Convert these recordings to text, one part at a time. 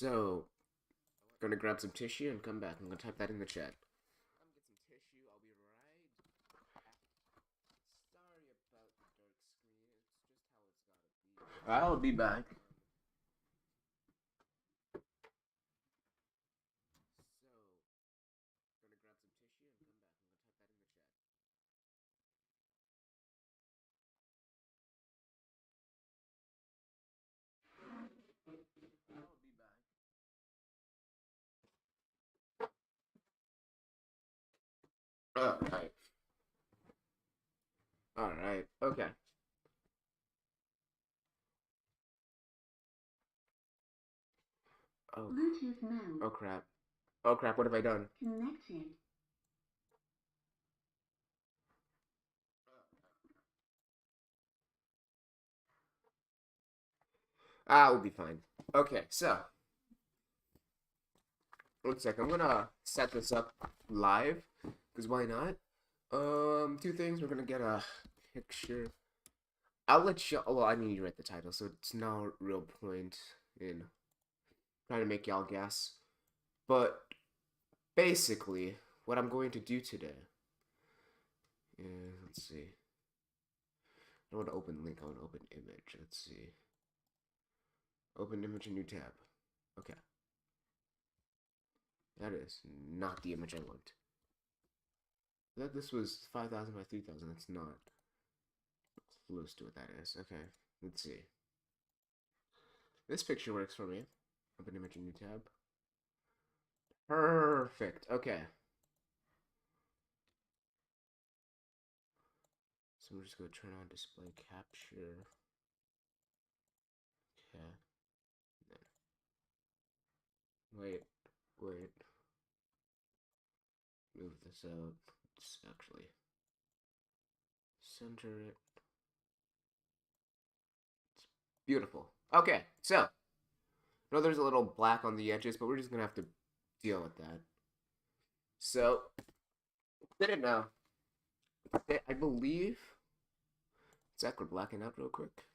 So, gonna grab some tissue and come back. I'm gonna type that in the chat. Get some tissue. I'll be right back. Sorry about the dark screen. It's just how it's gotta be. I'll be back. Alright. Alright. Okay. Oh. Bluetooth mode. Oh crap. Oh crap, what have I done? Connected. We'll be fine. Okay, so. One sec, I'm gonna set this up live. Because why not? Two things. We're gonna get a picture. I'll let you. Well, I need to write the title, so it's no real point in trying to make y'all guess. But basically, what I'm going to do today. Yeah, let's see. I don't want to open link. I want to open image. Let's see. Open image, a new tab. Okay. That is not the image I want. That this was 5,000 by 3,000. That's not close to what that is. Okay, let's see. This picture works for me. Open image, a new tab. Perfect. Okay. So we're just going to turn on display capture. Okay. Wait. Move this out. Let's actually center it. It's beautiful. Okay, so I know there's a little black on the edges, but we're just gonna have to deal with that. So didn't know. I believe Zach, we're blacking out real quick.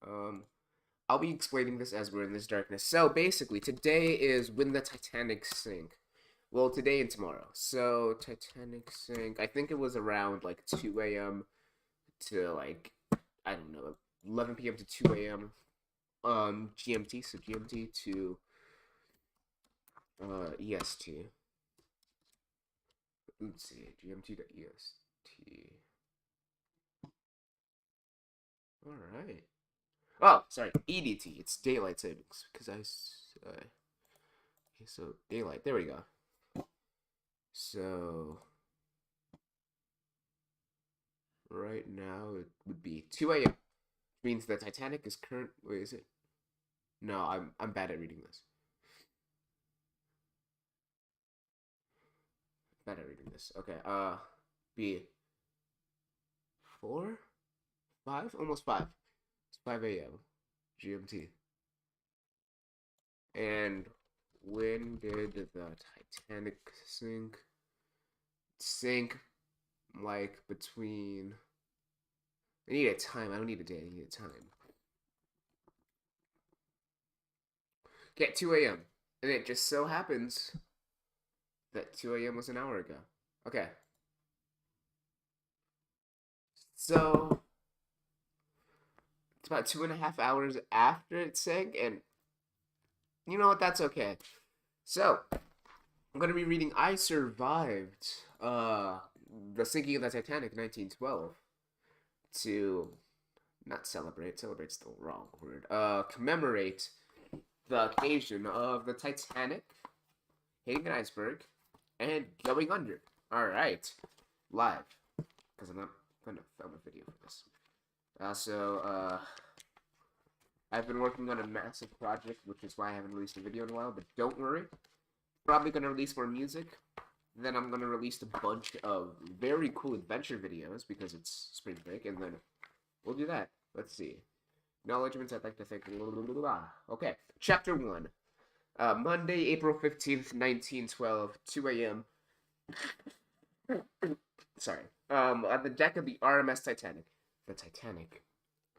I'll be explaining this as we're in this darkness. So basically, today is when the Titanic sank. Well, today and tomorrow. So Titanic sank. I think it was around like 2 a.m. to like I don't know 11 p.m. to 2 a.m. GMT. So GMT to EST. Let's see, GMT to EST. All right. Oh, sorry, EDT. It's daylight savings because okay, so daylight. There we go. So right now it would be 2 a.m. Means the Titanic is current. Wait, is it? No, I'm bad at reading this. Bad at reading this. Okay. Be 4, 5, almost 5. It's 5 a.m. GMT. And when did the Titanic sink? Sink like between. I need a time. I don't need a day. I need a time. Okay, 2 a.m. And it just so happens that 2 a.m. was an hour ago. Okay. So it's about 2.5 hours after it sank, and you know what? That's okay. So I'm gonna be reading "I Survived," the sinking of the Titanic, 1912, to not celebrate. Celebrate's the wrong word. Commemorate the occasion of the Titanic hitting an iceberg and going under. All right, live, because I'm not gonna film a video for this. I've been working on a massive project, which is why I haven't released a video in a while, but don't worry. Probably gonna release more music. Then I'm gonna release a bunch of very cool adventure videos, because it's spring break, and then we'll do that. Let's see. Acknowledgements, I'd like to thank... Okay, Chapter 1. Monday, April 15th, 1912, 2 a.m. Sorry. On the deck of the RMS Titanic. The Titanic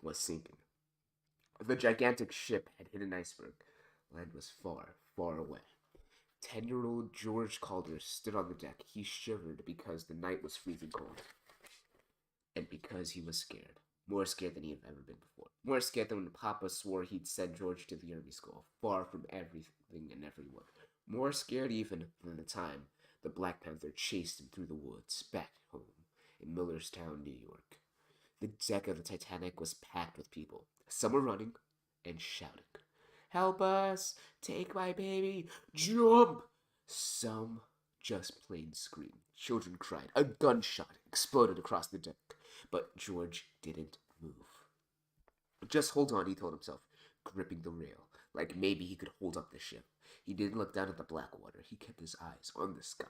was sinking. The gigantic ship had hit an iceberg. Land was far, far away. 10-year-old George Calder stood on the deck. He shivered because the night was freezing cold. And because he was scared. More scared than he had ever been before. More scared than when Papa swore he'd send George to the army school, far from everything and everyone. More scared even than the time the Black Panther chased him through the woods, back home in Millerstown, New York. The deck of the Titanic was packed with people. Some were running and shouting, "Help us! Take my baby! Jump!" Some just plain screamed. Children cried. A gunshot exploded across the deck, but George didn't move. "Just hold on," he told himself, gripping the rail, like maybe he could hold up the ship. He didn't look down at the black water. He kept his eyes on the sky.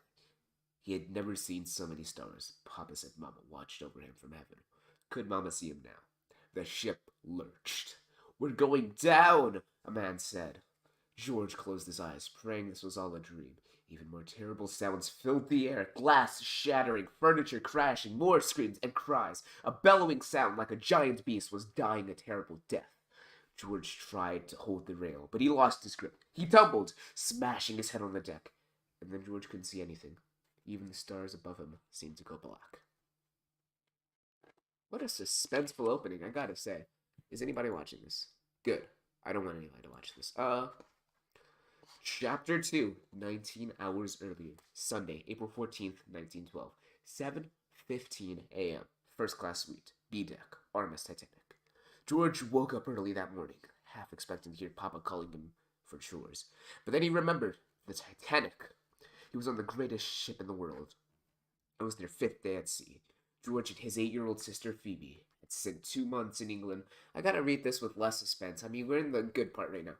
He had never seen so many stars. Papa said Mama watched over him from heaven. Could Mama see him now? The ship lurched. "We're going down," a man said. George closed his eyes, praying this was all a dream. Even more terrible sounds filled the air. Glass shattering, furniture crashing, more screams and cries. A bellowing sound like a giant beast was dying a terrible death. George tried to hold the rail, but he lost his grip. He tumbled, smashing his head on the deck. And then George couldn't see anything. Even the stars above him seemed to go black. What a suspenseful opening, I gotta say. Is anybody watching this? Good. I don't want anybody to watch this. Chapter 2, 19 hours earlier. Sunday, April 14th, 1912. 7:15 a.m. First class suite. B deck. RMS Titanic. George woke up early that morning, half expecting to hear Papa calling him for chores. But then he remembered the Titanic. He was on the greatest ship in the world. It was their 5th day at sea. George and his 8-year-old sister Phoebe had spent 2 months in England. I gotta read this with less suspense. I mean, we're in the good part right now.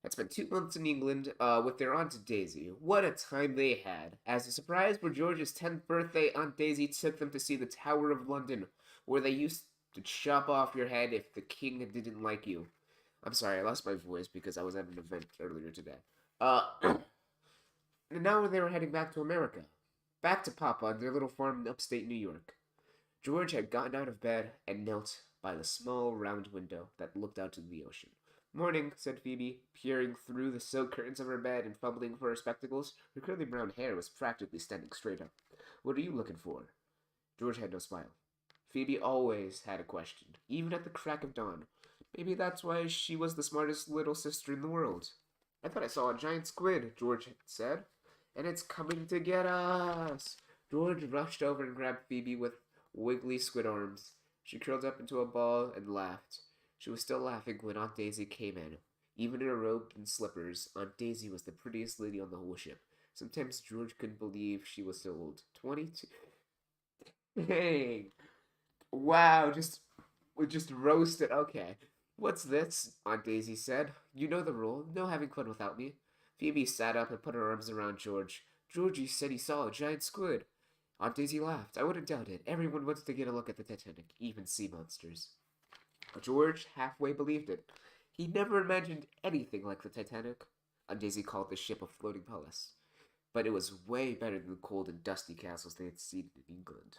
Had spent 2 months in England with their Aunt Daisy. What a time they had. As a surprise for George's 10th birthday, Aunt Daisy took them to see the Tower of London, where they used to chop off your head if the king didn't like you. I'm sorry, I lost my voice because I was at an event earlier today. And now they were heading back to America. Back to Papa on their little farm in upstate New York. George had gotten out of bed and knelt by the small round window that looked out to the ocean. "Morning," said Phoebe, peering through the silk curtains of her bed and fumbling for her spectacles. Her curly brown hair was practically standing straight up. "What are you looking for?" George had no smile. Phoebe always had a question, even at the crack of dawn. Maybe that's why she was the smartest little sister in the world. "I thought I saw a giant squid," George had said. "And it's coming to get us." George rushed over and grabbed Phoebe with wiggly squid arms. She curled up into a ball and laughed. She was still laughing when Aunt Daisy came in. Even in her robe and slippers, Aunt Daisy was the prettiest lady on the whole ship. Sometimes George couldn't believe she was so old. 22. Dang. Wow, just roasted. Okay. "What's this?" Aunt Daisy said. "You know the rule. No having fun without me." Phoebe sat up and put her arms around George. "Georgie said he saw a giant squid." Aunt Daisy laughed. "I wouldn't doubt it. Everyone wants to get a look at the Titanic, even sea monsters." George halfway believed it. He never imagined anything like the Titanic. Aunt Daisy called the ship a floating palace. But it was way better than the cold and dusty castles they had seen in England.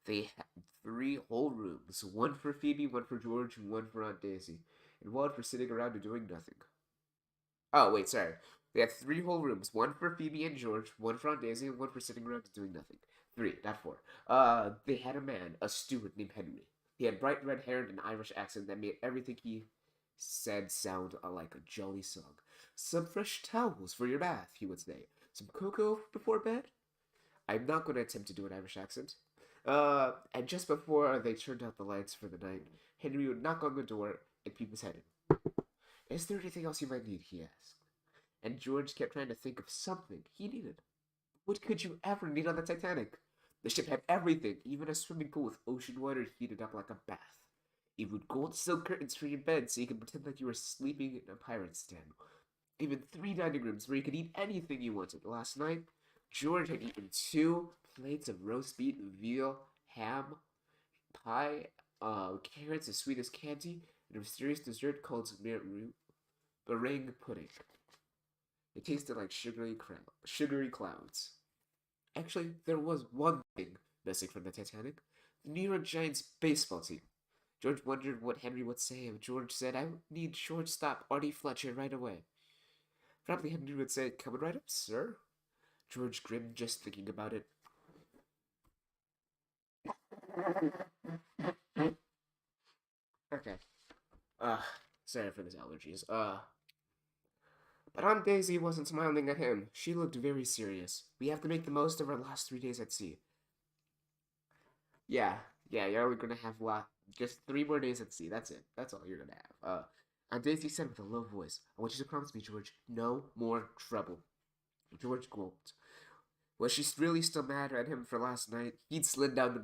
They had 3 whole rooms, one for Phoebe, one for George, and one for Aunt Daisy, and one for sitting around and doing nothing. Oh, wait, sorry. They had 3 whole rooms, one for Phoebe and George, one for Aunt Daisy, and one for sitting around and doing nothing. 3, not 4. They had a man, a steward named Henry. He had bright red hair and an Irish accent that made everything he said sound like a jolly song. "Some fresh towels for your bath," he would say. "Some cocoa before bed?" I'm not going to attempt to do an Irish accent. And just before they turned out the lights for the night, Henry would knock on the door and peep his head in. "Is there anything else you might need?" he asked. And George kept trying to think of something he needed. What could you ever need on the Titanic? The ship had everything, even a swimming pool with ocean water heated up like a bath. Even gold silk curtains for your bed so you could pretend like you were sleeping in a pirate's den. Even 3 dining rooms where you could eat anything you wanted. Last night, George had eaten 2 plates of roast beef, veal, ham, pie, carrots as sweet as candy, and a mysterious dessert called meringue pudding. It tasted like sugary clouds. Actually, there was one thing missing from the Titanic: the New York Giants baseball team. George wondered what Henry would say if George said, "I need shortstop Artie Fletcher right away." Probably Henry would say, "Coming right up, sir." George grinned just thinking about it. Okay. Uh, sorry for these allergies. But Aunt Daisy wasn't smiling at him. She looked very serious. We have to make the most of our last 3 days at sea. Yeah, yeah, you're only gonna have just 3 more days at sea. That's it. That's all you're gonna have. Aunt Daisy said with a low voice, "I want you to promise me, George, no more trouble." George gulped. Was she really still mad at him for last night? He'd slid down the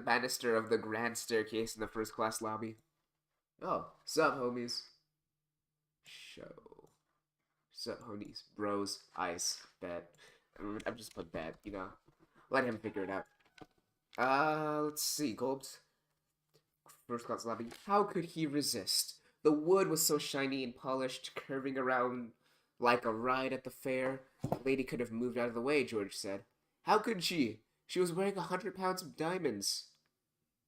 banister of the grand staircase in the first class lobby. Oh, sup, homies? Show. Sup, homies? Bros, ice, bet. I'm just put bet, you know. Let him figure it out. Let's see, Gulps. First class lobby. How could he resist? The wood was so shiny and polished, curving around like a ride at the fair. The lady could have moved out of the way, George said. How could she? She was wearing 100 pounds of diamonds.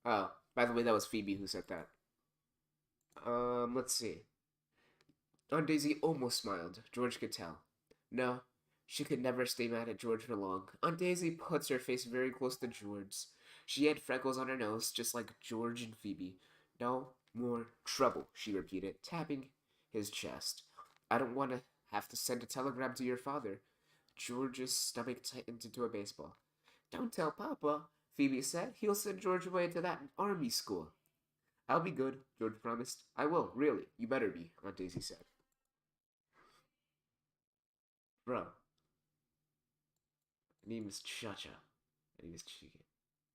Oh, by the way, that was Phoebe who said that. Let's see. Aunt Daisy almost smiled. George could tell. No, she could never stay mad at George for long. Aunt Daisy puts her face very close to George's. She had freckles on her nose, just like George and Phoebe. No more trouble, she repeated, tapping his chest. I don't want to have to send a telegram to your father. George's stomach tightened into a baseball. Don't tell Papa, Phoebe said. He'll send George away to that army school. I'll be good, George promised. I will, really. You better be, Aunt Daisy said. Bro, her name is Cha-Cha. Her name is Chica.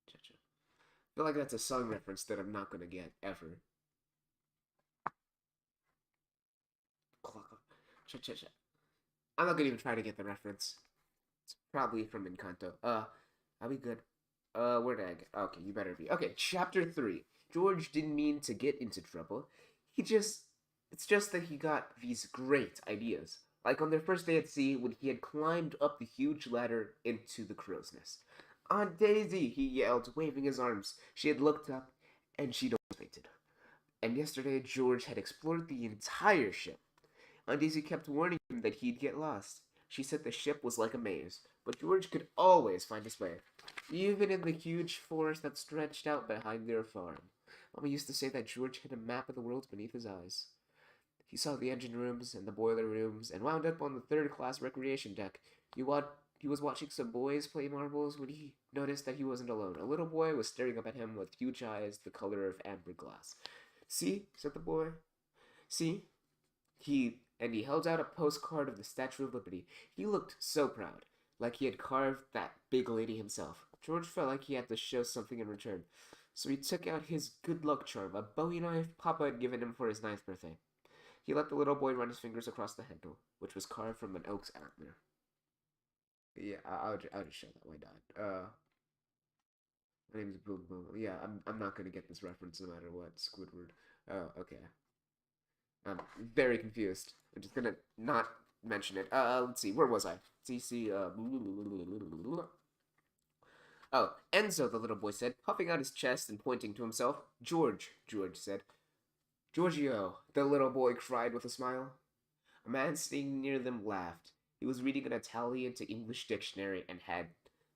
Cha-Cha. I feel like that's a song reference that I'm not gonna get, ever. Cha-Cha-Cha. I'm not gonna even try to get the reference. It's probably from Encanto. I'll be good. Where did I get? Okay, you better be. Okay, chapter 3. George didn't mean to get into trouble. It's just that he got these great ideas. Like on their first day at sea, when he had climbed up the huge ladder into the crow's nest. Aunt Daisy, he yelled, waving his arms. She had looked up, and she'd fainted. And yesterday, George had explored the entire ship. Aunt Daisy kept warning him that he'd get lost. She said the ship was like a maze, but George could always find his way, even in the huge forest that stretched out behind their farm. Mama used to say that George had a map of the world beneath his eyes. He saw the engine rooms and the boiler rooms and wound up on the third-class recreation deck. He was watching some boys play marbles when he noticed that he wasn't alone. A little boy was staring up at him with huge eyes the color of amber glass. See, said the boy. See? He held out a postcard of the Statue of Liberty. He looked so proud, like he had carved that big lady himself. George felt like he had to show something in return, so he took out his good luck charm, a bowie knife Papa had given him for his 9th birthday. He let the little boy run his fingers across the handle, which was carved from an oak's antler. Yeah, I'll just show that. Why not? My name's Boom Boom. Yeah, I'm not gonna get this reference no matter what. Squidward. Oh, okay. I'm very confused. I'm just gonna not mention it. Let's see. Where was I? CC. Oh, Enzo, the little boy said, puffing out his chest and pointing to himself. George, George said. Giorgio, the little boy cried with a smile. A man standing near them laughed. He was reading an Italian to English dictionary and had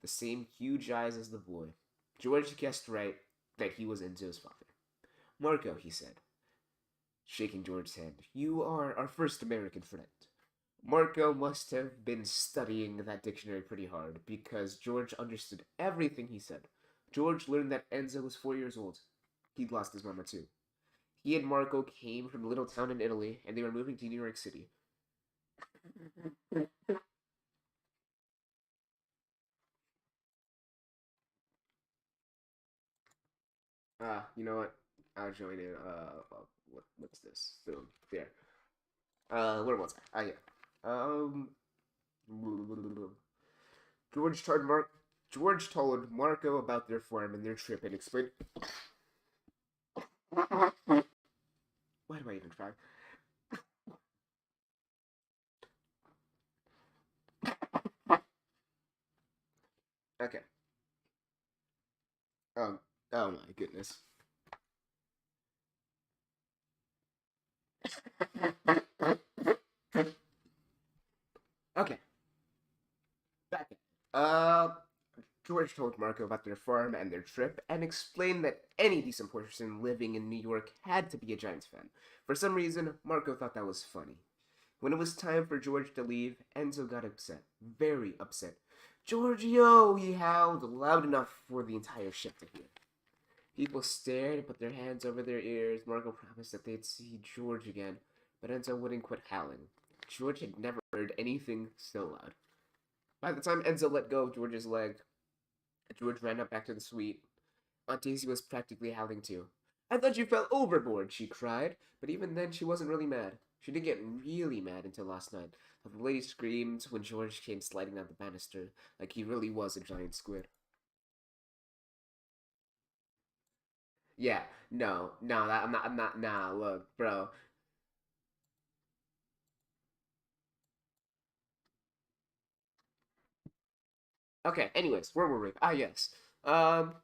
the same huge eyes as the boy. George guessed right that he was Enzo's father. Marco, he said, shaking George's hand, you are our first American friend. Marco must have been studying that dictionary pretty hard because George understood everything he said. George learned that Enzo was 4 years old. He'd lost his mama too. He and Marco came from a little town in Italy, and they were moving to New York City. You know what? I'll join in. What's this? Boom. There. Where was I? Ah, yeah. Um, George told Mark. George told Marco about their farm and their trip and explained. Why do I even try? Okay. Oh my goodness. George told Marco about their farm and their trip, and explained that any decent person living in New York had to be a Giants fan. For some reason, Marco thought that was funny. When it was time for George to leave, Enzo got upset. Very upset. Giorgio, he howled loud enough for the entire ship to hear. People stared and put their hands over their ears. Marco promised that they'd see George again, but Enzo wouldn't quit howling. George had never heard anything so loud. By the time Enzo let go of George's leg, George ran up back to the suite. Aunt Daisy was practically howling too. I thought you fell overboard, she cried, but even then she wasn't really mad. She didn't get really mad until last night. The lady screamed when George came sliding down the banister, like he really was a giant squid. Yeah, no, I'm not, nah, look, bro. Okay, anyways, where were we? Ah, yes. Um,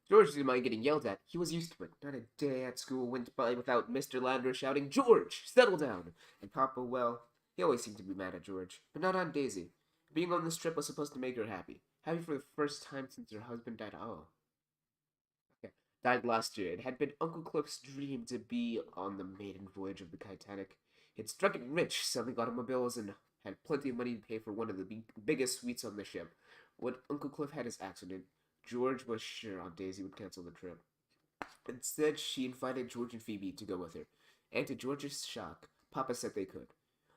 George didn't mind getting yelled at. He was used to it. Not a day at school went by without Mr. Lander shouting, George, settle down! And Papa, well, he always seemed to be mad at George, but not on Daisy. Being on this trip was supposed to make her happy. Happy for the first time since her husband died. Oh, okay. Died last year. It had been Uncle Cliff's dream to be on the maiden voyage of the Titanic. He'd struck it rich selling automobiles and had plenty of money to pay for one of the biggest suites on the ship. When Uncle Cliff had his accident, George was sure Aunt Daisy would cancel the trip. Instead, she invited George and Phoebe to go with her. And to George's shock, Papa said they could.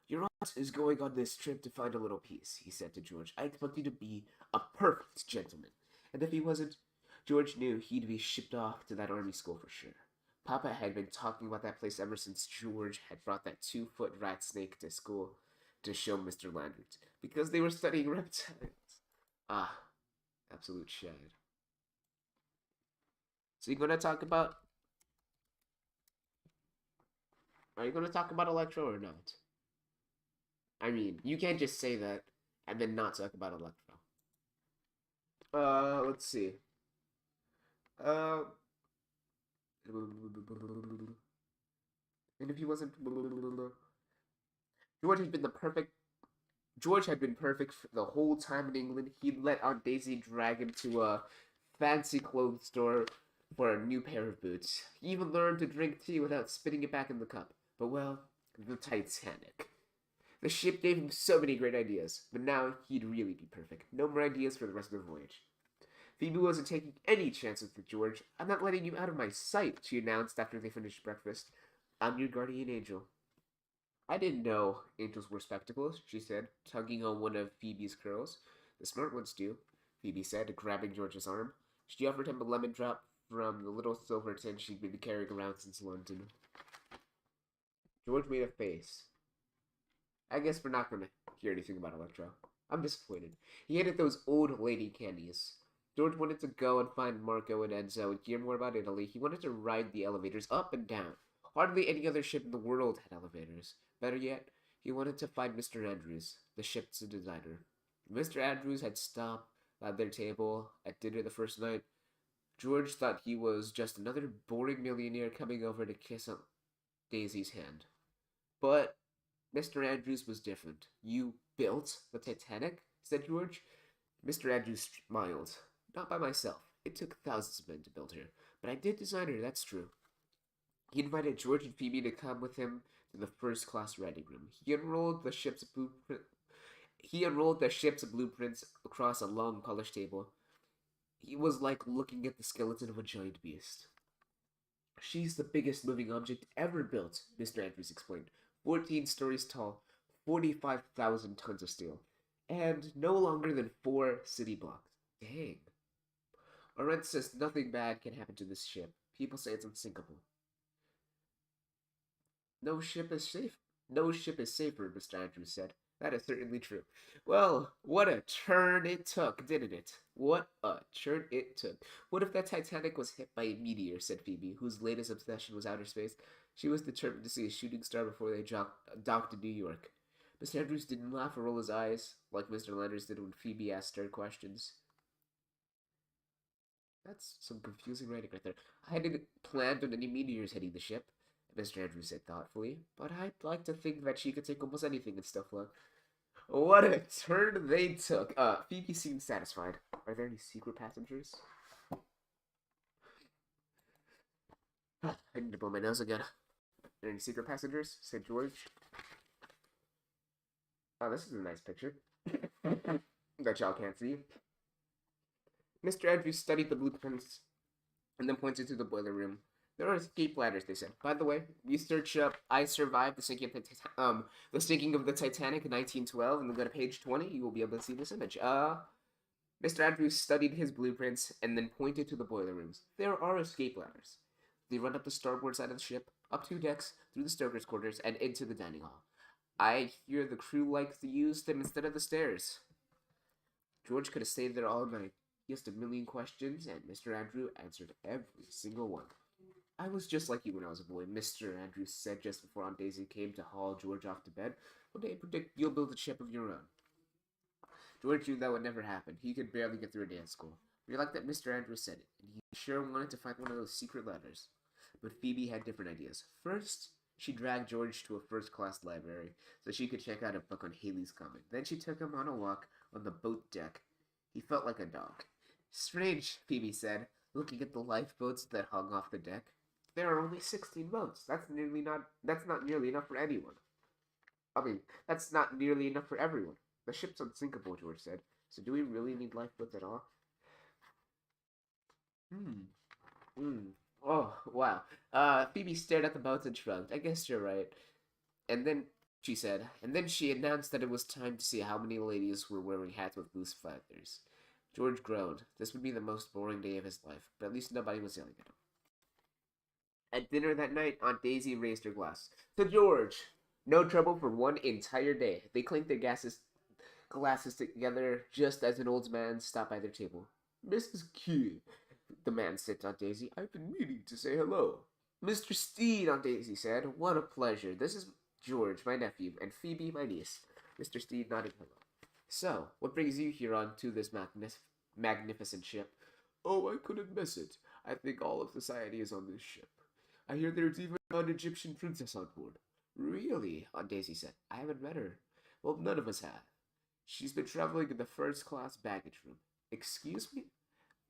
Your aunt is going on this trip to find a little peace, he said to George. I expect you to be a perfect gentleman. And if he wasn't, George knew he'd be shipped off to that army school for sure. Papa had been talking about that place ever since George had brought that 2-foot rat snake to school to show Mr. Lambert, because they were studying reptiles. Ah, absolute shade. So you're gonna talk about? Are you gonna talk about Electro or not? I mean, you can't just say that and then not talk about Electro. Let's see. Uh, and if he wasn't, George had been the perfect. George had been perfect for the whole time in England. He'd let Aunt Daisy drag him to a fancy clothes store for a new pair of boots. He even learned to drink tea without spitting it back in the cup. But well, the Titanic. The ship gave him so many great ideas, but now he'd really be perfect. No more ideas for the rest of the voyage. Phoebe wasn't taking any chances with George. I'm not letting you out of my sight, she announced after they finished breakfast. I'm your guardian angel. I didn't know angels wore spectacles, she said, tugging on one of Phoebe's curls. The smart ones do, Phoebe said, grabbing George's arm. She offered him a lemon drop from the little silver tin she'd been carrying around since London. George made a face. I guess we're not going to hear anything about Electro. I'm disappointed. He hated those old lady candies. George wanted to go and find Marco and Enzo and hear more about Italy. He wanted to ride the elevators up and down. Hardly any other ship in the world had elevators. Better yet, he wanted to find Mr. Andrews, the ship's designer. Mr. Andrews had stopped at their table at dinner the first night. George thought he was just another boring millionaire coming over to kiss Aunt Daisy's hand. But Mr. Andrews was different. You built the Titanic? Said George. Mr. Andrews smiled. Not by myself. It took thousands of men to build her. But I did design her, that's true. He invited George and Phoebe to come with him to the first-class writing room. He unrolled the ship's blueprints across a long polished table. He was like looking at the skeleton of a giant beast. She's the biggest moving object ever built, Mr. Andrews explained. 14 stories tall, 45,000 tons of steel, and no longer than 4 city blocks. Dang. Arendt says nothing bad can happen to this ship. People say it's unsinkable. No ship is safe. No ship is safer, Mr. Andrews said. That is certainly true. Well, what a turn it took, didn't it? What a turn it took. What if that Titanic was hit by a meteor, said Phoebe, whose latest obsession was outer space. She was determined to see a shooting star before they docked in New York. Mr. Andrews didn't laugh or roll his eyes, like Mr. Landers did when Phoebe asked her questions. That's some confusing writing right there. I hadn't planned on any meteors hitting the ship, Mr. Andrews said thoughtfully, but I'd like to think that she could take almost anything and stuff like. What a turn they took. Phoebe seemed satisfied. Are there any secret passengers? I need to blow my nose again. Are there any secret passengers? Said George. Oh, this is a nice picture. That y'all can't see. Mr. Andrews studied the blueprints and then pointed to the boiler room. There are escape ladders, they said. By the way, you search up "I survived the sinking of the Titanic in 1912" and then go to page 20. You will be able to see this image. Mr. Andrews studied his blueprints and then pointed to the boiler rooms. There are escape ladders. They run up the starboard side of the ship, up 2 decks, through the stoker's quarters, and into the dining hall. I hear the crew likes to use them instead of the stairs. George could have stayed there all night. He asked a million questions, and Mr. Andrew answered every single one. I was just like you when I was a boy, Mr. Andrews said just before Aunt Daisy came to haul George off to bed. One day I predict you'll build a ship of your own. George knew that would never happen. He could barely get through a day at school. We liked that Mr. Andrews said it, and he sure wanted to find one of those secret letters. But Phoebe had different ideas. First, she dragged George to a first-class library so she could check out a book on Haley's Comet. Then she took him on a walk on the boat deck. He felt like a dog. Strange, Phoebe said, looking at the lifeboats that hung off the deck. There are only 16 boats. That's not nearly enough for anyone. That's not nearly enough for everyone. The ship's unsinkable, George said. So do we really need lifeboats at all? Oh, wow. Phoebe stared at the boats and shrugged. I guess you're right. And then she announced that it was time to see how many ladies were wearing hats with loose feathers. George groaned. This would be the most boring day of his life, but at least nobody was yelling at him. At dinner that night, Aunt Daisy raised her glass. To George! No trouble for one entire day. They clinked their glasses together just as an old man stopped by their table. Mrs. Q, the man said to Aunt Daisy, I've been meaning to say hello. Mr. Steed, Aunt Daisy said, what a pleasure. This is George, my nephew, and Phoebe, my niece. Mr. Steed nodded hello. So, what brings you here on to this magnificent ship? Oh, I couldn't miss it. I think all of society is on this ship. I hear there's even an Egyptian princess on board. Really? Aunt Daisy said. I haven't met her. Well, none of us have. She's been traveling in the first-class baggage room. Excuse me?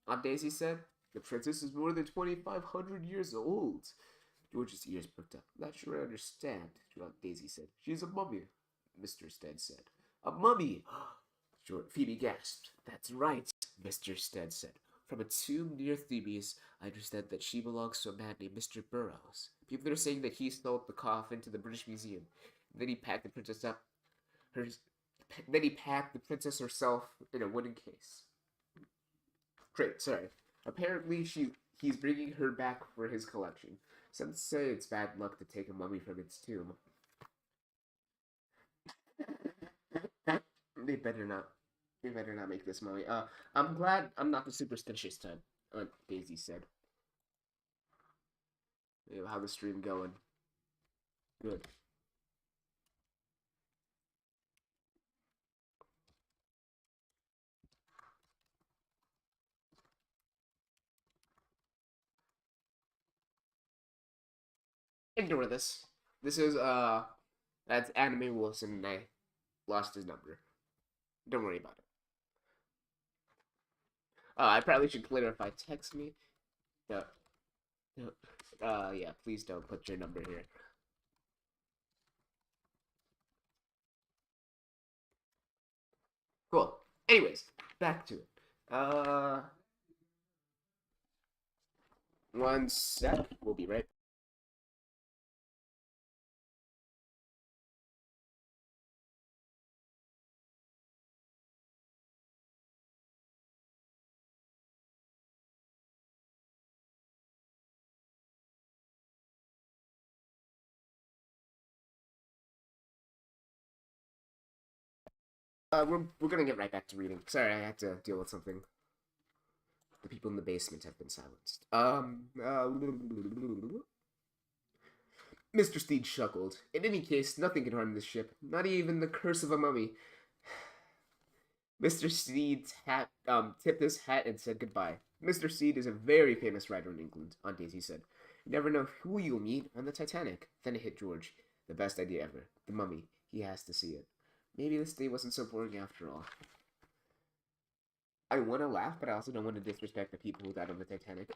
Aunt Daisy said. The princess is more than 2,500 years old. George's ears perked up. Not sure I understand, Aunt Daisy said. She's a mummy, Mr. Stead said. A mummy! Phoebe gasped. That's right, Mr. Stead said. From a tomb near Thebes, I understand that she belongs to a man named Mr. Burroughs. People are saying that he stole the coffin to the British Museum. Then he packed the princess herself in a wooden case. Great, sorry. Apparently, he's bringing her back for his collection. Some say it's bad luck to take a mummy from its tomb. They better not. They better not make this mummy. I'm glad I'm not the superstitious type, Daisy said. How's the stream going? Good. Ignore this. This is, that's Anime Wilson, and I lost his number. Don't worry about it. I probably should clarify. Text me. No. No. Yeah, please don't put your number here. Cool. Anyways, back to it. One sec. We'll be right. We're gonna get right back to reading. Sorry, I had to deal with something. The people in the basement have been silenced. Mr. Steed chuckled. In any case, nothing can harm this ship. Not even the curse of a mummy. Mr. Steed tipped his hat and said goodbye. Mr. Steed is a very famous writer in England, Aunt Daisy said. You never know who you'll meet on the Titanic. Then it hit George. The best idea ever. The mummy. He has to see it. Maybe this day wasn't so boring after all. I want to laugh, but I also don't want to disrespect the people who died on the Titanic.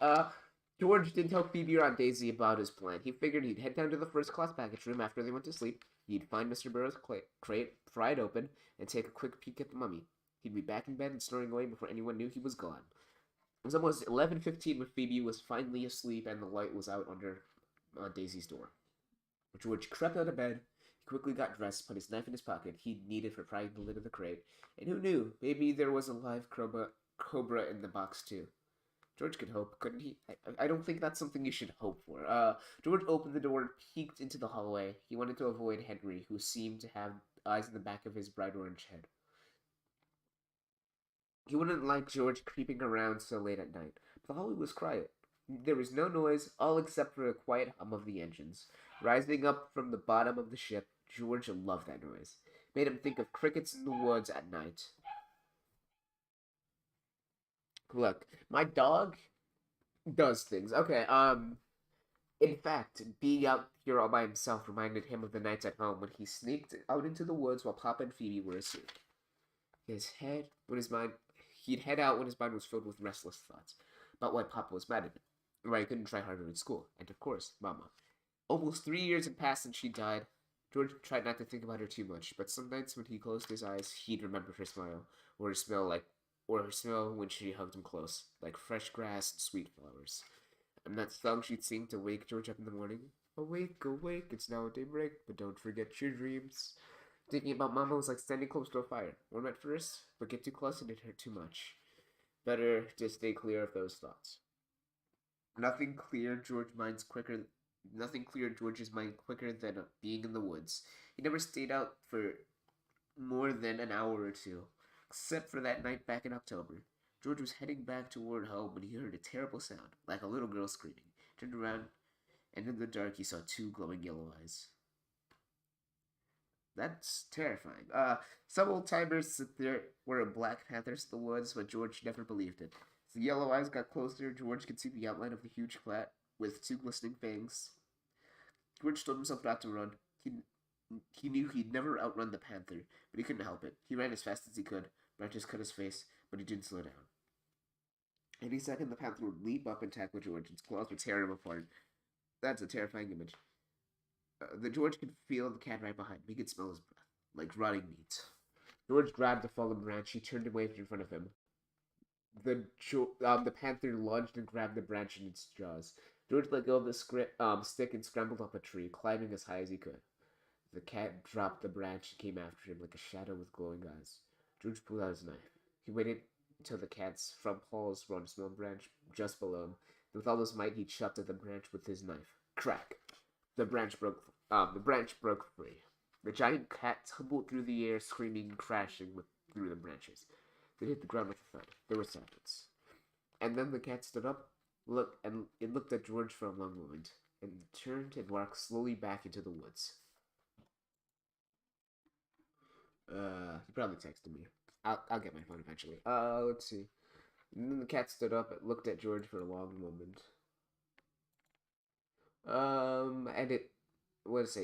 George didn't tell Phoebe or Aunt Daisy about his plan. He figured he'd head down to the first class package room after they went to sleep. He'd find Mr. Burroughs' crate, pry it open, and take a quick peek at the mummy. He'd be back in bed and snoring away before anyone knew he was gone. It was almost 11:15 when Phoebe was finally asleep and the light was out under Daisy's door. George crept out of bed. He quickly got dressed, put his knife in his pocket he'd needed for prying the lid of the crate, and who knew, maybe there was a live cobra in the box too. George could hope, couldn't he? I don't think that's something you should hope for. George opened the door and peeked into the hallway. He wanted to avoid Henry, who seemed to have eyes in the back of his bright orange head. He wouldn't like George creeping around so late at night. The hallway was quiet. There was no noise, all except for a quiet hum of the engines. Rising up from the bottom of the ship, George loved that noise. It made him think of crickets in the woods at night. Look, my dog does things. Okay, in fact, being out here all by himself reminded him of the nights at home when he sneaked out into the woods while Papa and Phoebe were asleep. He'd head out when his mind was filled with restless thoughts about why Papa was mad at him, and why he couldn't try harder in school, and of course, Mama. Almost 3 years had passed since she died. George tried not to think about her too much, but some nights when he closed his eyes, he'd remember her smile, or her smell when she hugged him close, like fresh grass and sweet flowers. And that song she'd sing to wake George up in the morning. Awake, awake, it's now daybreak, but don't forget your dreams. Thinking about Mama was like standing close to a fire. Warm at first, but get too close and it hurt too much. Better to stay clear of those thoughts. Nothing cleared George's mind quicker than being in the woods. He never stayed out for more than an hour or two, except for that night back in October. George was heading back toward home when he heard a terrible sound, like a little girl screaming. He turned around, and in the dark he saw two glowing yellow eyes. That's terrifying. Some old timers said there were black panthers in the woods, but George never believed it. As the yellow eyes got closer, George could see the outline of the huge cat with two glistening fangs. George told himself not to run. He knew he'd never outrun the panther, but he couldn't help it. He ran as fast as he could. Branches cut his face, but he didn't slow down. Any second, the panther would leap up and tackle George. Its claws would tear him apart. That's a terrifying image. The George could feel the cat right behind him. He could smell his breath, like rotting meat. George grabbed a fallen branch. He turned and waved in front of him. The panther lunged and grabbed the branch in its jaws. George let go of the stick and scrambled up a tree, climbing as high as he could. The cat dropped the branch and came after him like a shadow with glowing eyes. George pulled out his knife. He waited until the cat's front paws were on a small branch just below him. With all his might, he chopped at the branch with his knife. Crack! The branch broke free. The giant cat tumbled through the air, screaming and crashing through the branches. It hit the ground with a thud. There was silence. And then the cat stood up, looked at George for a long moment, and turned and walked slowly back into the woods. He probably texted me. I'll get my phone eventually. Let's see. And then the cat stood up and looked at George for a long moment.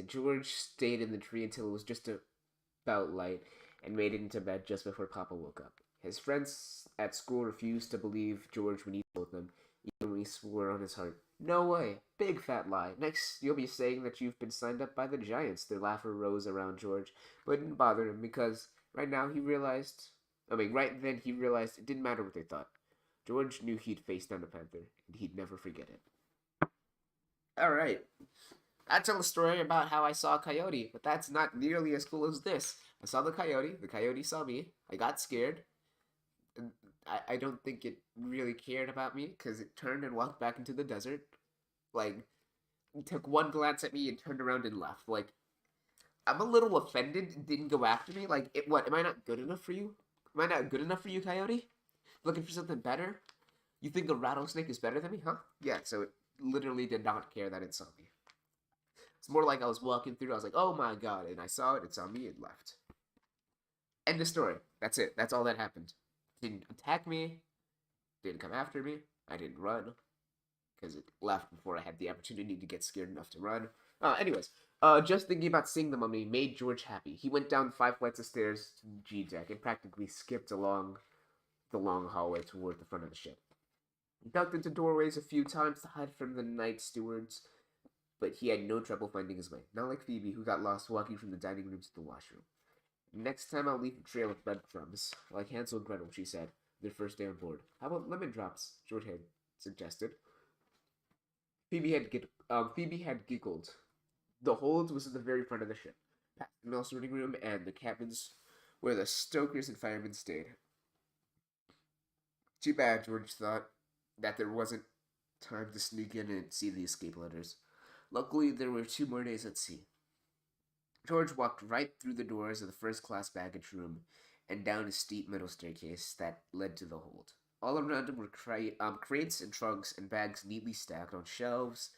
George stayed in the tree until it was just about light and made it into bed just before Papa woke up. His friends at school refused to believe George when he told them, even when he swore on his heart. No way. Big fat lie. Next, you'll be saying that you've been signed up by the Giants. Their laughter rose around George, but it didn't bother him because right then he realized it didn't matter what they thought. George knew he'd face down the panther, and he'd never forget it. Alright. I tell a story about how I saw a coyote, but that's not nearly as cool as this. I saw the coyote saw me, I got scared, and I don't think it really cared about me, because it turned and walked back into the desert. Like, it took one glance at me and turned around and left. Like, I'm a little offended it didn't go after me. Like, am I not good enough for you? Am I not good enough for you, coyote? Looking for something better? You think a rattlesnake is better than me, huh? Yeah, so it literally did not care that it saw me. It's more like I was walking through, I was like, oh my god, and I saw it saw me, and left. End of story. That's it. That's all that happened. Didn't attack me, didn't come after me, I didn't run, because it left before I had the opportunity to get scared enough to run. Anyways, Just thinking about seeing the mummy made George happy. He went down 5 flights of stairs to the G deck and practically skipped along the long hallway toward the front of the ship. He ducked into doorways a few times to hide from the night stewards, but he had no trouble finding his way. Not like Phoebe, who got lost walking from the dining room to the washroom. Next time I'll leave a trail of breadcrumbs, like Hansel and Gretel, she said, their first day on board. How about lemon drops? George had suggested. Phoebe had giggled. The hold was in the very front of the ship, past the mail sorting room and the cabins where the stokers and firemen stayed. Too bad, George thought, that there wasn't time to sneak in and see the escape letters. Luckily, there were 2 more days at sea. George walked right through the doors of the first-class baggage room and down a steep metal staircase that led to the hold. All around him were crates and trunks and bags neatly stacked on shelves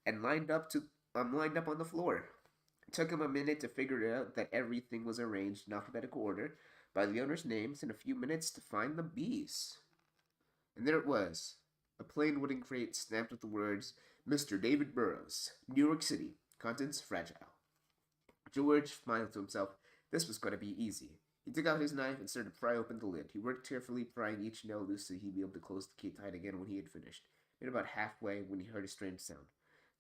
and lined up on the floor. It took him a minute to figure out that everything was arranged in alphabetical order by the owners' names and a few minutes to find the bees. And there it was, a plain wooden crate stamped with the words, Mr. David Burroughs, New York City, contents fragile. George smiled to himself. This was going to be easy. He took out his knife and started to pry open the lid. He worked carefully, prying each nail loose so he'd be able to close the key tight again when he had finished. Made about halfway when he heard a strange sound.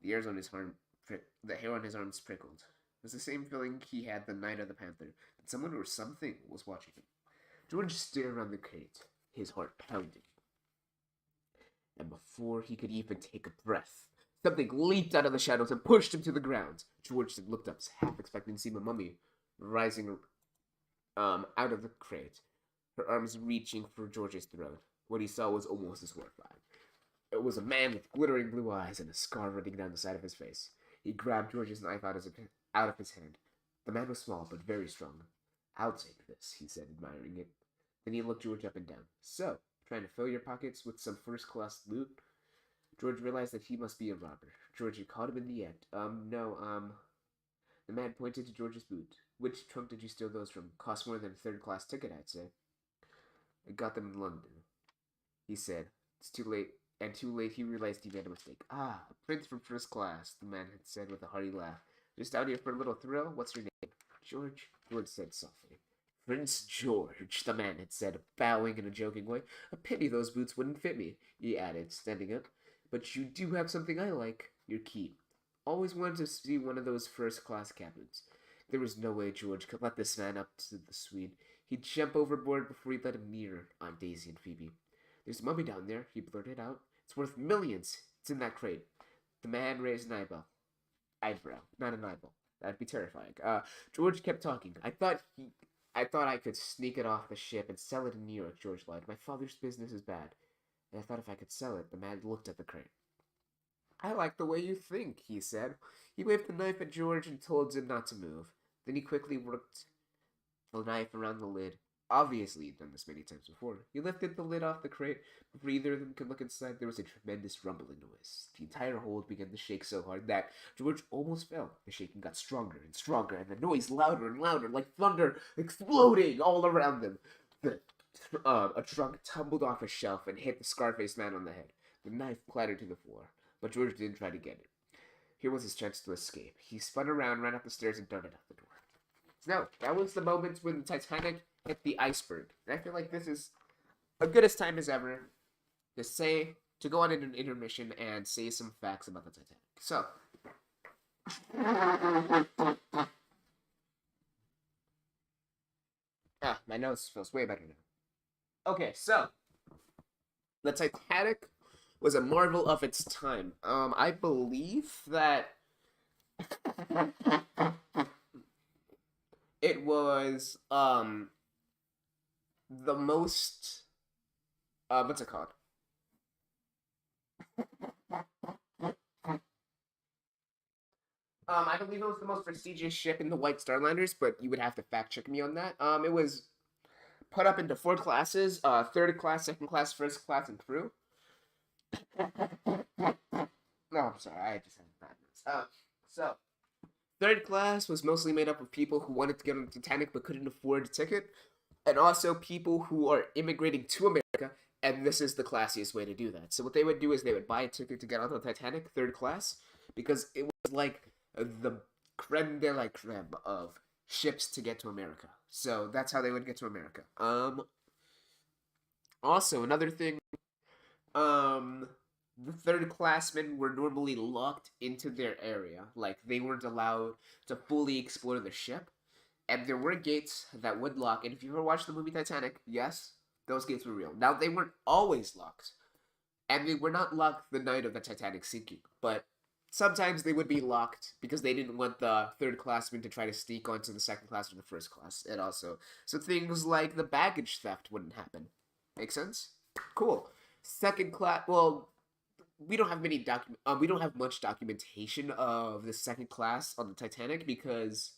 The hair on his arms prickled. It was the same feeling he had the night of the panther, that someone or something was watching him. George stared around the crate, his heart pounding. And before he could even take a breath, something leaped out of the shadows and pushed him to the ground. George looked up, half expecting to see the mummy rising out of the crate, her arms reaching for George's throat. What he saw was almost as horrifying. It was a man with glittering blue eyes and a scar running down the side of his face. He grabbed George's knife out of his hand. The man was small, but very strong. I'll take this, he said, admiring it. Then he looked George up and down. So, trying to fill your pockets with some first-class loot? George realized that he must be a robber. George had caught him in the act. No. The man pointed to George's boot. Which trunk did you steal those from? Cost more than a third-class ticket, I'd say. I got them in London, he said. It's too late. And too late he realized he made a mistake. Ah, a prince from first class, the man had said with a hearty laugh. Just out here for a little thrill? What's your name? George, George said softly. Prince George, the man had said, bowing in a joking way. A pity those boots wouldn't fit me, he added, standing up. But you do have something I like. Your key. Always wanted to see one of those first-class cabins. There was no way George could let this man up to the Swede. He'd jump overboard before he let him near Aunt Daisy and Phoebe. There's a mummy down there, he blurted out. It's worth millions. It's in that crate. The man raised an eyebrow, not an eyeball. That'd be terrifying. George kept talking. I thought I could sneak it off the ship and sell it in New York, George lied. My father's business is bad. And I thought if I could sell it, the man looked at the crate. I like the way you think, he said. He waved the knife at George and told him not to move. Then he quickly worked the knife around the lid. Obviously, he'd done this many times before. He lifted the lid off the crate. Before either of them could look inside, there was a tremendous rumbling noise. The entire hold began to shake so hard that George almost fell. The shaking got stronger and stronger, and the noise louder and louder, like thunder exploding all around them. A trunk tumbled off a shelf and hit the scar-faced man on the head. The knife clattered to the floor, but George didn't try to get it. Here was his chance to escape. He spun around, ran up the stairs, and darted out the door. No, that was the moment when the Titanic hit the iceberg. And I feel like this is a good as time as ever to go on an intermission and say some facts about the Titanic. So, my nose feels way better now. Okay, so the Titanic was a marvel of its time. I believe that it was the most what's it called? I believe it was the most prestigious ship in the White Star Liners, but you would have to fact check me on that. It was put up into 4 classes: third class, second class, first class, and crew. No, I'm sorry, I just had bad news. So third class was mostly made up of people who wanted to get on the Titanic but couldn't afford a ticket, and also people who are immigrating to America, and this is the classiest way to do that. So what they would do is they would buy a ticket to get on the Titanic, third class, because it was like the creme de la creme of ships to get to America. So that's how they would get to America. Also, another thing, um, the third classmen were normally locked into their area. Like, they weren't allowed to fully explore the ship. And there were gates that would lock. And if you ever watched the movie Titanic, yes, those gates were real. Now, they weren't always locked. And they were not locked the night of the Titanic sinking. But sometimes they would be locked because they didn't want the third classmen to try to sneak onto the second class or the first class. And also, so things like the baggage theft wouldn't happen. Make sense? Cool. Second class. Well, we don't have we don't have much documentation of the second class on the Titanic because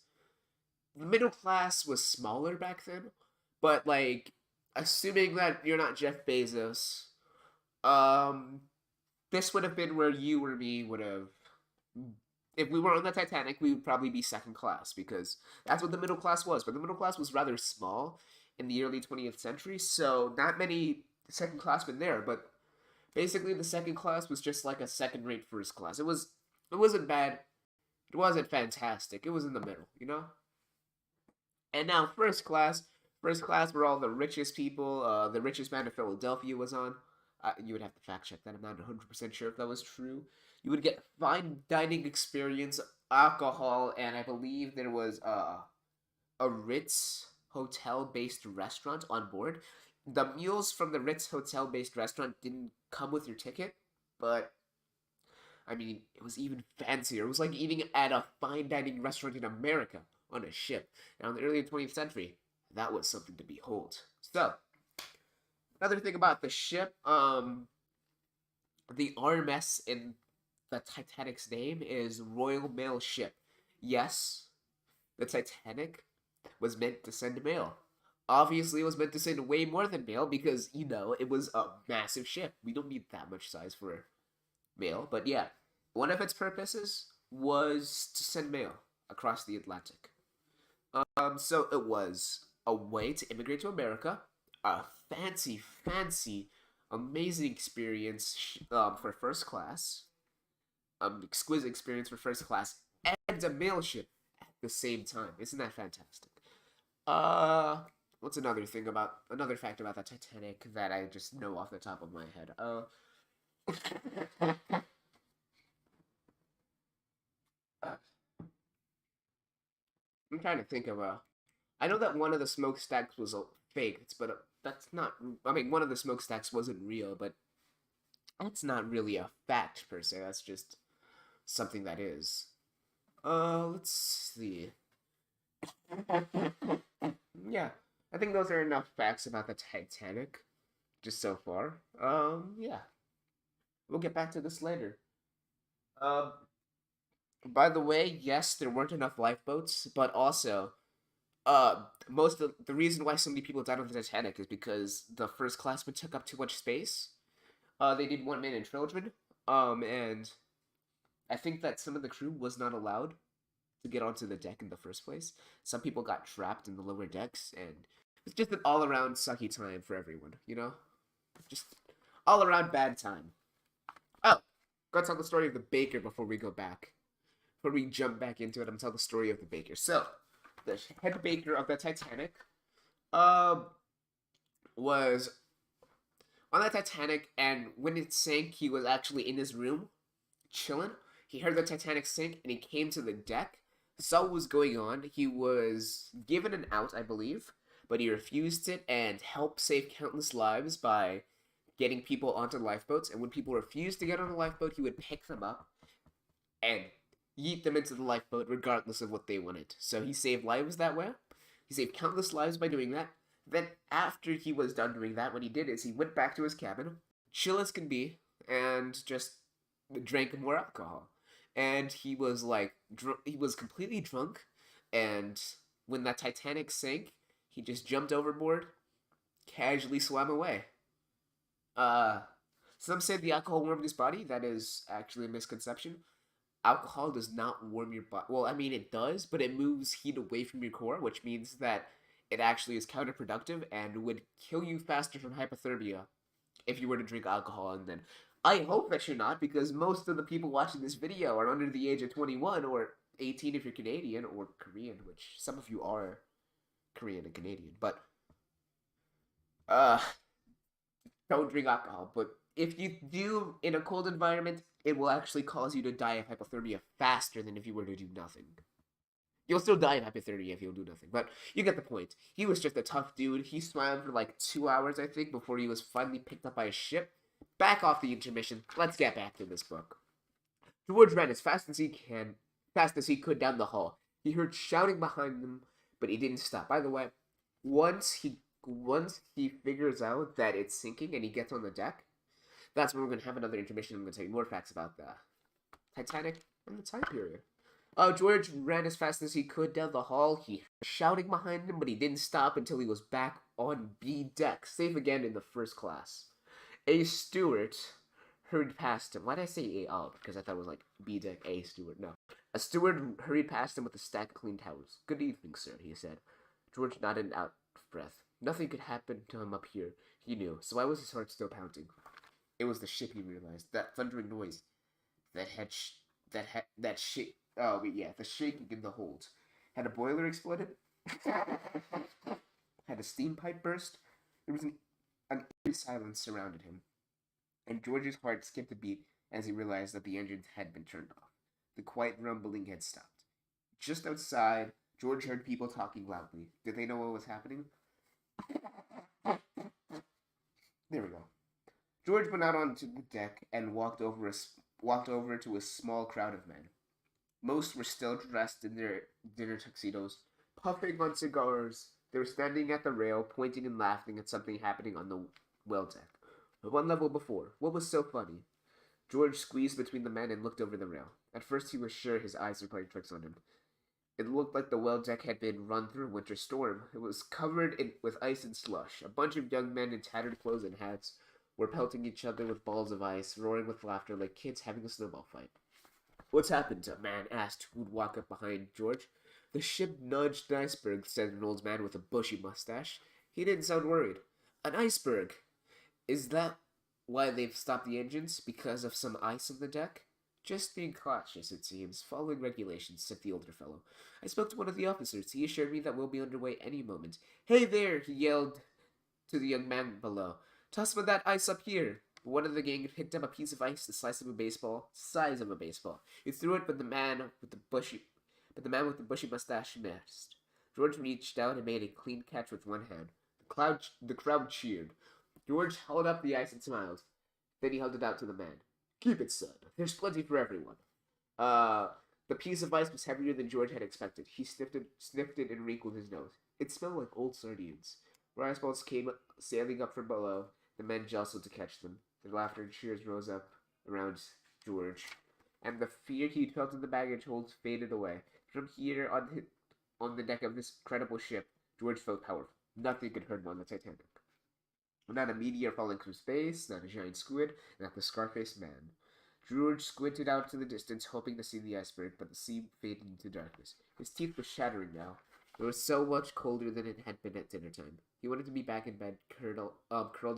the middle class was smaller back then. But like, assuming that you're not Jeff Bezos, um, this would have been where you or me would have. If we were on the Titanic, we would probably be second class because that's what the middle class was. But the middle class was rather small in the early 20th century, so not many second classmen there. But basically, the second class was just like a second-rate first class. It wasn't bad. It wasn't fantastic. It was in the middle, you know. And now first class were all the richest people. The richest man in Philadelphia was on. You would have to fact check that. I'm not 100% sure if that was true. You would get fine dining experience, alcohol, and I believe there was a Ritz hotel-based restaurant on board. The meals from the Ritz hotel-based restaurant didn't come with your ticket, but I mean, it was even fancier. It was like eating at a fine dining restaurant in America on a ship. Now, in the early 20th century, that was something to behold. So, another thing about the ship, the RMS in the Titanic's name is Royal Mail Ship. Yes, the Titanic was meant to send mail. Obviously, it was meant to send way more than mail because, you know, it was a massive ship. We don't need that much size for mail. But yeah, one of its purposes was to send mail across the Atlantic. So it was a way to immigrate to America, a fancy, amazing experience for first class, exquisite experience for first class, and a mail ship at the same time. Isn't that fantastic? Uh, what's another fact about the Titanic that I just know off the top of my head? I'm trying to think of a. I know that one of the smokestacks was faked, but that's not. I mean, one of the smokestacks wasn't real, but that's not really a fact per se. That's just something that is. Let's see. Yeah, I think those are enough facts about the Titanic, just so far. Yeah, we'll get back to this later. Um, by the way, yes, there weren't enough lifeboats, but also, most of the reason why so many people died on the Titanic is because the first classmen took up too much space. They did one man and children. And I think that some of the crew was not allowed to get onto the deck in the first place. Some people got trapped in the lower decks, and it's just an all-around sucky time for everyone, you know? Just all-around bad time. Oh, gotta tell the story of the baker before we go back. Before we jump back into it, I'm gonna tell the story of the baker. So, the head baker of the Titanic, was on the Titanic, and when it sank, he was actually in his room, chilling. He heard the Titanic sink, and he came to the deck, saw what was going on. He was given an out, I believe, but he refused it and helped save countless lives by getting people onto lifeboats. And when people refused to get on a lifeboat, he would pick them up and yeet them into the lifeboat regardless of what they wanted. So he saved lives that way. He saved countless lives by doing that. Then after he was done doing that, what he did is he went back to his cabin, chill as can be, and just drank more alcohol. And he was like, he was completely drunk. And when that Titanic sank, he just jumped overboard, casually swam away. Uh, some say the alcohol warmed his body. That is actually a misconception. Alcohol does not warm your body. Well, I mean, it does, but it moves heat away from your core, which means that it actually is counterproductive and would kill you faster from hypothermia if you were to drink alcohol. And then I hope that you're not, because most of the people watching this video are under the age of 21 or 18 if you're Canadian or Korean, which some of you are Korean and Canadian. But uh, don't drink alcohol. But if you do in a cold environment, it will actually cause you to die of hypothermia faster than if you were to do nothing. You'll still die of hypothermia if you do nothing, but you get the point. He was just a tough dude. He swam for like 2 hours, I think, before he was finally picked up by a ship. Back off the intermission. Let's get back to this book. George ran as fast as he could down the hall. He heard shouting behind him, but he didn't stop. By the way, once he figures out that it's sinking and he gets on the deck, that's when we're gonna have another intermission. I'm gonna tell you more facts about the Titanic and the time period. George ran as fast as he could down the hall. He heard shouting behind him, but he didn't stop until he was back on B deck, safe again in the first class. A steward hurried past him. Why did I say A? Oh, because I thought it was like B deck, A steward. No. A steward hurried past him with a stack of clean towels. "Good evening, sir," he said. George nodded out of breath. Nothing could happen to him up here, he knew, so why was his heart still pounding? It was the ship, he realized. That thundering noise. The shaking in the hold. Had a boiler exploded? Had a steam pipe burst? There was an eerie silence surrounded him, and George's heart skipped a beat as he realized that the engines had been turned off. The quiet rumbling had stopped. Just outside, George heard people talking loudly. Did they know what was happening? There we go. George went out onto the deck and walked over to a small crowd of men. Most were still dressed in their dinner tuxedos, puffing on cigars. They were standing at the rail, pointing and laughing at something happening on the well deck. One level before. What was so funny? George squeezed between the men and looked over the rail. At first he was sure his eyes were playing tricks on him. It looked like the well deck had been run through a winter storm. It was covered with ice and slush. A bunch of young men in tattered clothes and hats were pelting each other with balls of ice, roaring with laughter like kids having a snowball fight. "What's happened?" a man asked who'd walk up behind George. "The ship nudged an iceberg," said an old man with a bushy mustache. He didn't sound worried. "An iceberg? Is that why they've stopped the engines? Because of some ice on the deck?" "Just being cautious, it seems. Following regulations," said the older fellow. "I spoke to one of the officers. He assured me that we'll be underway any moment." "Hey there!" he yelled to the young man below. "Toss some of that ice up here." One of the gang had picked up a piece of ice the size of a baseball. He threw it, but the man with the bushy mustache missed. George reached out and made a clean catch with one hand. The crowd cheered. George held up the ice and smiled. Then he held it out to the man. "Keep it, son. There's plenty for everyone." The piece of ice was heavier than George had expected. He sniffed it and wrinkled his nose. It smelled like old sardines. Rice balls came sailing up from below. The men jostled to catch them. Their laughter and cheers rose up around George, and the fear he'd felt in the baggage hold faded away. From here, on the deck of this incredible ship, George felt powerful. Nothing could hurt him on the Titanic. Not a meteor falling from space, not a giant squid, not the scar-faced man. George squinted out to the distance, hoping to see the iceberg, but the sea faded into darkness. His teeth were shattering now. It was so much colder than it had been at dinner time. He wanted to be back in bed, curled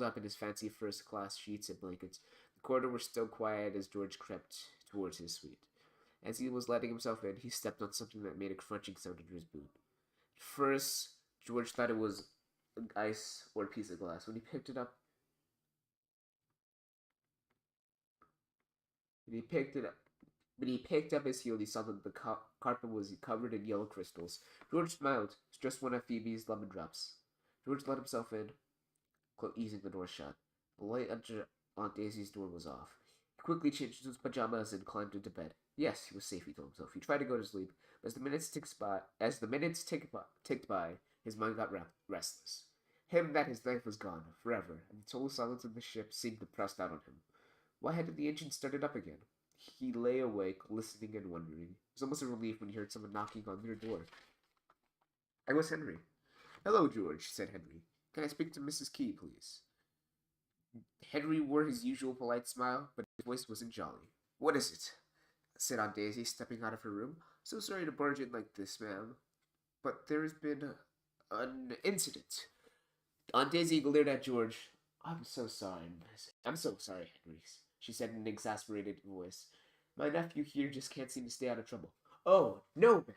up in his fancy first-class sheets and blankets. The corridor was still quiet as George crept towards his suite. As he was letting himself in, he stepped on something that made a crunching sound under his boot. At first, George thought it was ice or a piece of glass. When he picked it up, When he picked up his heel, he saw that the carpet was covered in yellow crystals. George smiled. It's just one of Phoebe's lemon drops. George let himself in, easing the door shut. The light under Aunt Daisy's door was off. He quickly changed into his pajamas and climbed into bed. Yes, he was safe, he told himself. He tried to go to sleep, but as the minutes ticked by, his mind got restless. Him that his life was gone, forever, and the total silence of the ship seemed to press down on him. Why hadn't the engine started up again? He lay awake, listening and wondering. It was almost a relief when he heard someone knocking on their door. It was Henry. "Hello, George," said Henry. "Can I speak to Mrs. Key, please?" Henry wore his usual polite smile, but his voice wasn't jolly. "What is it?" said Aunt Daisy, stepping out of her room. "So sorry to barge in like this, ma'am, but there has been an incident." Aunt Daisy glared at George. I'm so sorry, Henry," she said in an exasperated voice. "My nephew here just can't seem to stay out of trouble." Oh, no, ma'am,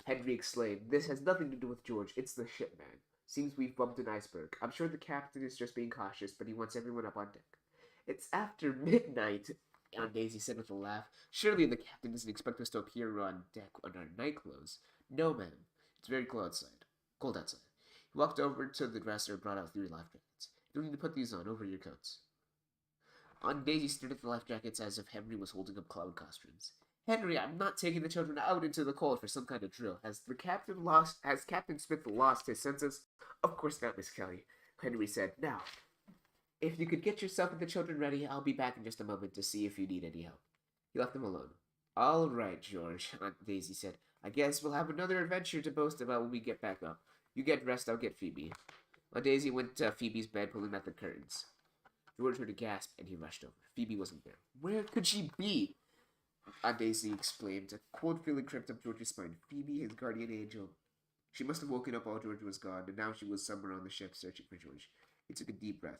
Henry exclaimed. This has nothing to do with George. It's the ship, man. Seems we've bumped an iceberg. I'm sure the captain is just being cautious, but he wants everyone up on deck. It's after midnight, Aunt Daisy said with a laugh. Surely the captain doesn't expect us to appear on deck in our night clothes. No, ma'am. It's very cold outside. Cold outside. He walked over to the dresser and brought out 3 life jackets. You don't need to put these on over your coats. Aunt Daisy stared at the life jackets as if Henry was holding up clown costumes. Henry, I'm not taking the children out into the cold for some kind of drill. Has Captain Smith lost his senses? Of course not, Miss Kelly, Henry said. Now, if you could get yourself and the children ready, I'll be back in just a moment to see if you need any help. He left them alone. All right, George, Aunt Daisy said. I guess we'll have another adventure to boast about when we get back up. You get rest, I'll get Phoebe. Aunt Daisy went to Phoebe's bed, pulling at the curtains. George heard a gasp, and he rushed over. Phoebe wasn't there. Where could she be? Aunt Daisy exclaimed. A cold feeling crept up George's spine. Phoebe, his guardian angel. She must have woken up while George was gone, and now she was somewhere on the ship searching for George. He took a deep breath.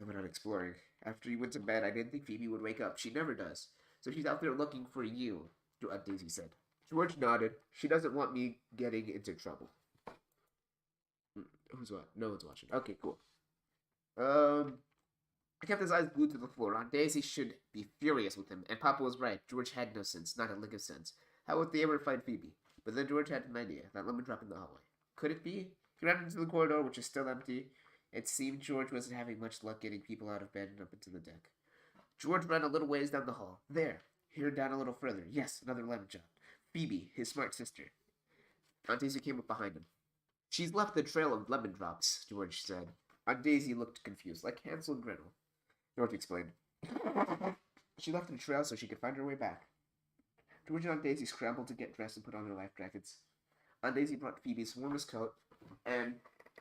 I went on exploring. After he went to bed, I didn't think Phoebe would wake up. She never does. So she's out there looking for you, Aunt Daisy said. George nodded. She doesn't want me getting into trouble. Who's what? No one's watching. Okay, cool. I kept his eyes glued to the floor. Aunt Daisy should be furious with him, and Papa was right. George had no sense, not a lick of sense. How would they ever find Phoebe? But then George had an idea, that lemon drop in the hallway. Could it be? He ran into the corridor, which is still empty. It seemed George wasn't having much luck getting people out of bed and up into the deck. George ran a little ways down the hall. There. Here down a little further. Yes, another lemon drop. Phoebe, his smart sister. Aunt Daisy came up behind him. She's left a trail of lemon drops, George said. Aunt Daisy looked confused, like Hansel and Gretel. George explained. She left a trail so she could find her way back. George and Aunt Daisy scrambled to get dressed and put on their life jackets. Aunt Daisy brought Phoebe's warmest coat, and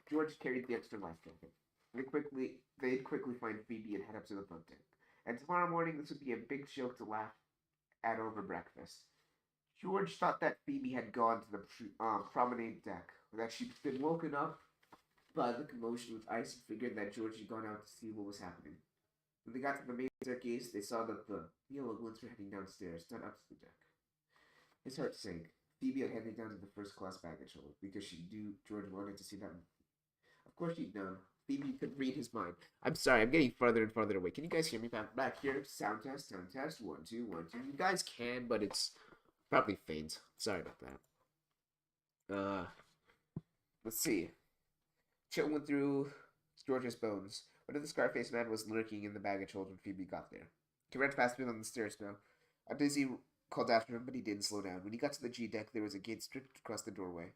George carried the extra life jacket. They'd quickly find Phoebe and head up to the boat deck. And tomorrow morning, this would be a big joke to laugh at over breakfast. George thought that Phoebe had gone to the promenade deck, that she'd been woken up by the commotion with ice, and figured that George had gone out to see what was happening. When they got to the main staircase, they saw that the yellow glints were heading downstairs, not up to the deck. His heart sank. Phoebe had headed down to the first-class baggage hold because she knew George wanted to see them. Of course she'd known. Phoebe could read his mind. I'm sorry, I'm getting farther and farther away. Can you guys hear me back here? Sound test, 1, 2, 1, 2. You guys can, but it's probably faint. Sorry about that. Let's see. Chill went through George's bones. One of the scar-faced man was lurking in the baggage hold when Phoebe got there. He ran past him on the stairs now. Aunt Daisy called after him, but he didn't slow down. When he got to the G deck, there was a gate stripped across the doorway.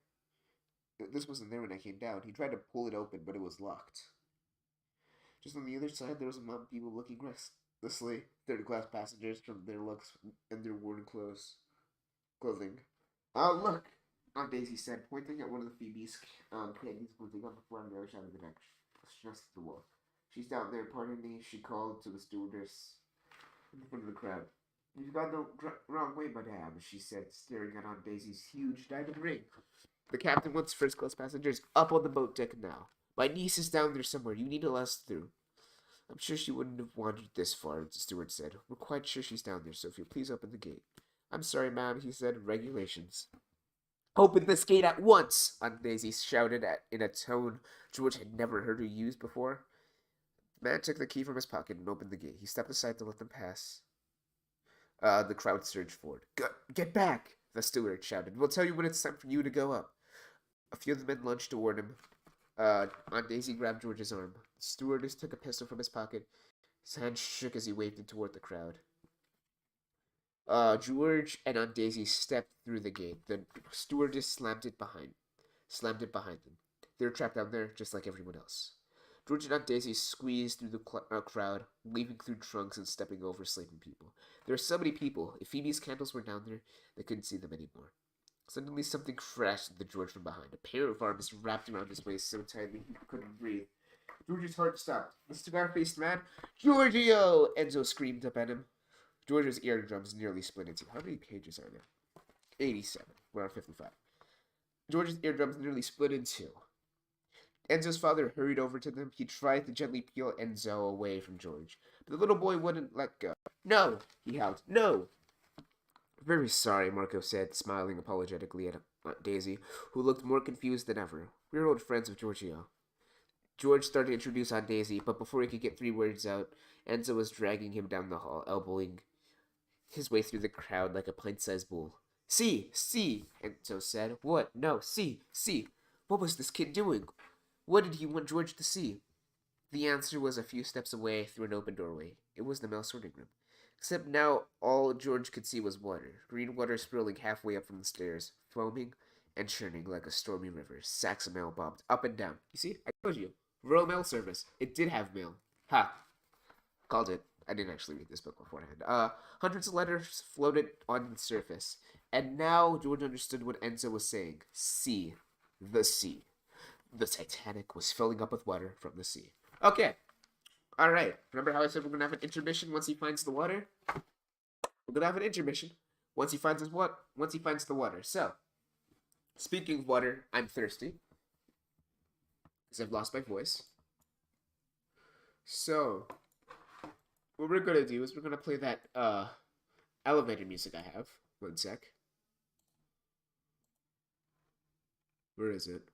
This wasn't there when I came down. He tried to pull it open, but it was locked. Just on the other side, there was a mob of people looking restlessly. Third-class passengers from their looks and their worn clothing. Oh, look! Aunt Daisy said, pointing at one of the Phoebe's candies glinting on the floor on the other side of the deck. Just the wolf. She's down there, pardon me, she called to the stewardess in front of the crowd. You've gone the wrong way, madame, she said, staring at Aunt Daisy's huge diamond ring. The captain wants first-class passengers up on the boat deck now. My niece is down there somewhere. You need to let us through. I'm sure she wouldn't have wandered this far, the steward said. We're quite sure she's down there, so if you'll please open the gate. I'm sorry, ma'am, he said. Regulations. Open this gate at once! Aunt Daisy shouted in a tone George had never heard her use before. The man took the key from his pocket and opened the gate. He stepped aside to let them pass. The crowd surged forward. Get back! The steward shouted. We'll tell you when it's time for you to go up. A few of the men lunged toward him. Aunt Daisy grabbed George's arm. The stewardess took a pistol from his pocket. His hand shook as he waved it toward the crowd. George and Aunt Daisy stepped through the gate. The stewardess slammed it behind them. They were trapped down there, just like everyone else. George and Aunt Daisy squeezed through the crowd, weaving through trunks and stepping over sleeping people. There were so many people. If Phoebe's candles were down there, they couldn't see them anymore. Suddenly, something crashed into George from behind. A pair of arms wrapped around his waist so tightly he couldn't breathe. George's heart stopped. The cigar-faced man, Giorgio! Enzo screamed up at him. George's eardrums nearly split in two. How many pages are there? 87. We're on 55. George's eardrums nearly split in two. Enzo's father hurried over to them. He tried to gently peel Enzo away from George, but the little boy wouldn't let go. No! He howled. No! Very sorry, Marco said, smiling apologetically at Daisy, who looked more confused than ever. We're old friends of Giorgio. George started to introduce Aunt Daisy, but before he could get 3 words out, Enzo was dragging him down the hall, elbowing his way through the crowd like a pint-sized bull. See, see, Enzo said. What? No, see, see. What was this kid doing? What did he want George to see? The answer was a few steps away through an open doorway. It was the mail sorting room. Except now all George could see was water. Green water spilling halfway up from the stairs, foaming and churning like a stormy river. Sacks of mail bobbed up and down. You see? I told you. Rural mail service. It did have mail. Ha. Called it. I didn't actually read this book beforehand. Hundreds of letters floated on the surface. And now George understood what Enzo was saying. Sea. The sea. The Titanic was filling up with water from the sea. Okay. All right. Remember how I said we're gonna have an intermission once he finds the water? We're gonna have an intermission once he finds his what? Once he finds the water. So, speaking of water, I'm thirsty because I've lost my voice. So, what we're gonna do is we're gonna play that elevator music I have. One sec. Where is it?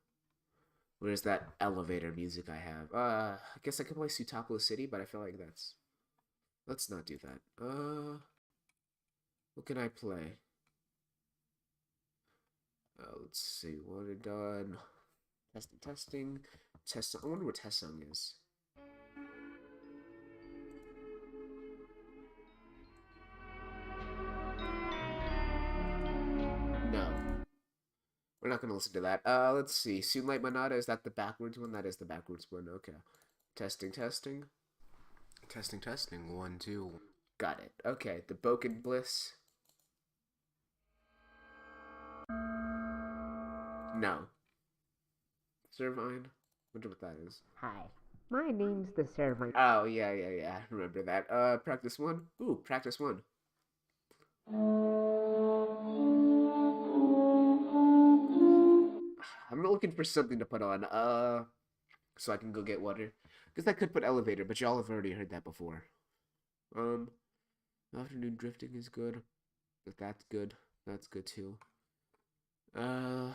Where's that elevator music I have? I guess I could play Sutopolis City, but I feel like that's... Let's not do that. What can I play? Let's see. Water done. Testing. Test. I wonder what test song is. No. We're not gonna listen to that. Let's see. Soonlight Manada, is that the backwards one? That is the backwards one. Okay. Testing. Testing. 1, 2. Got it. Okay. The Boken Bliss. No. Servine? Wonder what that is. Hi, my name's the servant. Oh, yeah. Remember that. Practice 1? Ooh, practice 1. I'm looking for something to put on, so I can go get water. Because I could put elevator, but y'all have already heard that before. Um, Afternoon drifting is good. If that's good, that's good too. I'm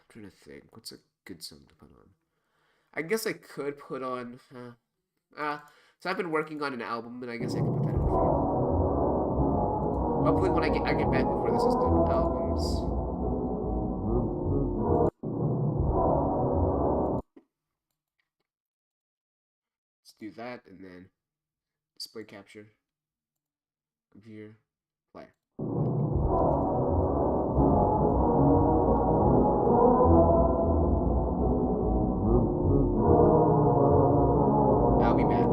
trying to think. What's a good song to put on? I guess I could put on, so I've been working on an album, and I guess I could put that on for you. Hopefully when I get back before this is done. Albums. Let's do that, and then display capture. Computer. Play. I'll be back.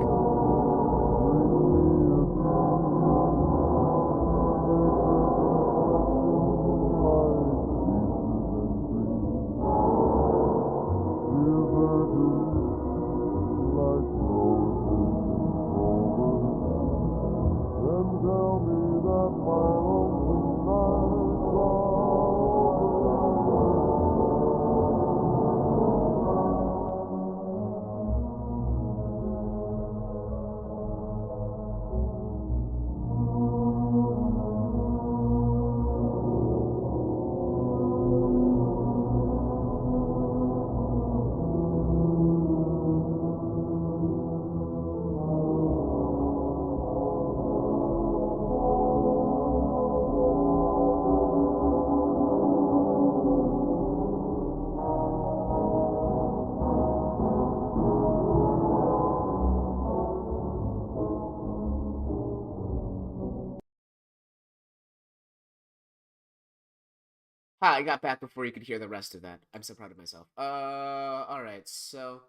Hi, I got back before you could hear the rest of that. I'm so proud of myself. Alright, so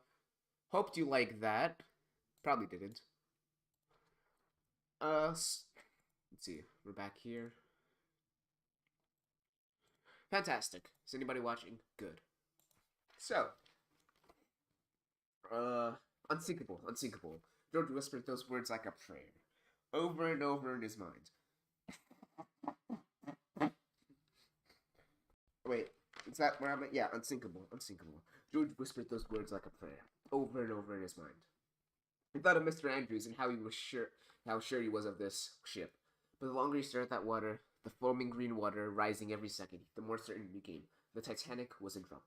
hoped you like that. Probably didn't. Let's see. We're back here. Fantastic. Is anybody watching? Good. So, unsinkable. George whispered those words like a prayer, over and over in his mind. Wait, is that where I'm at? Yeah, unsinkable. George whispered those words like a prayer, over and over in his mind. He thought of Mr. Andrews and how sure he was of this ship. But the longer he stared at that water, the foaming green water rising every second, the more certain he became. The Titanic was in trouble.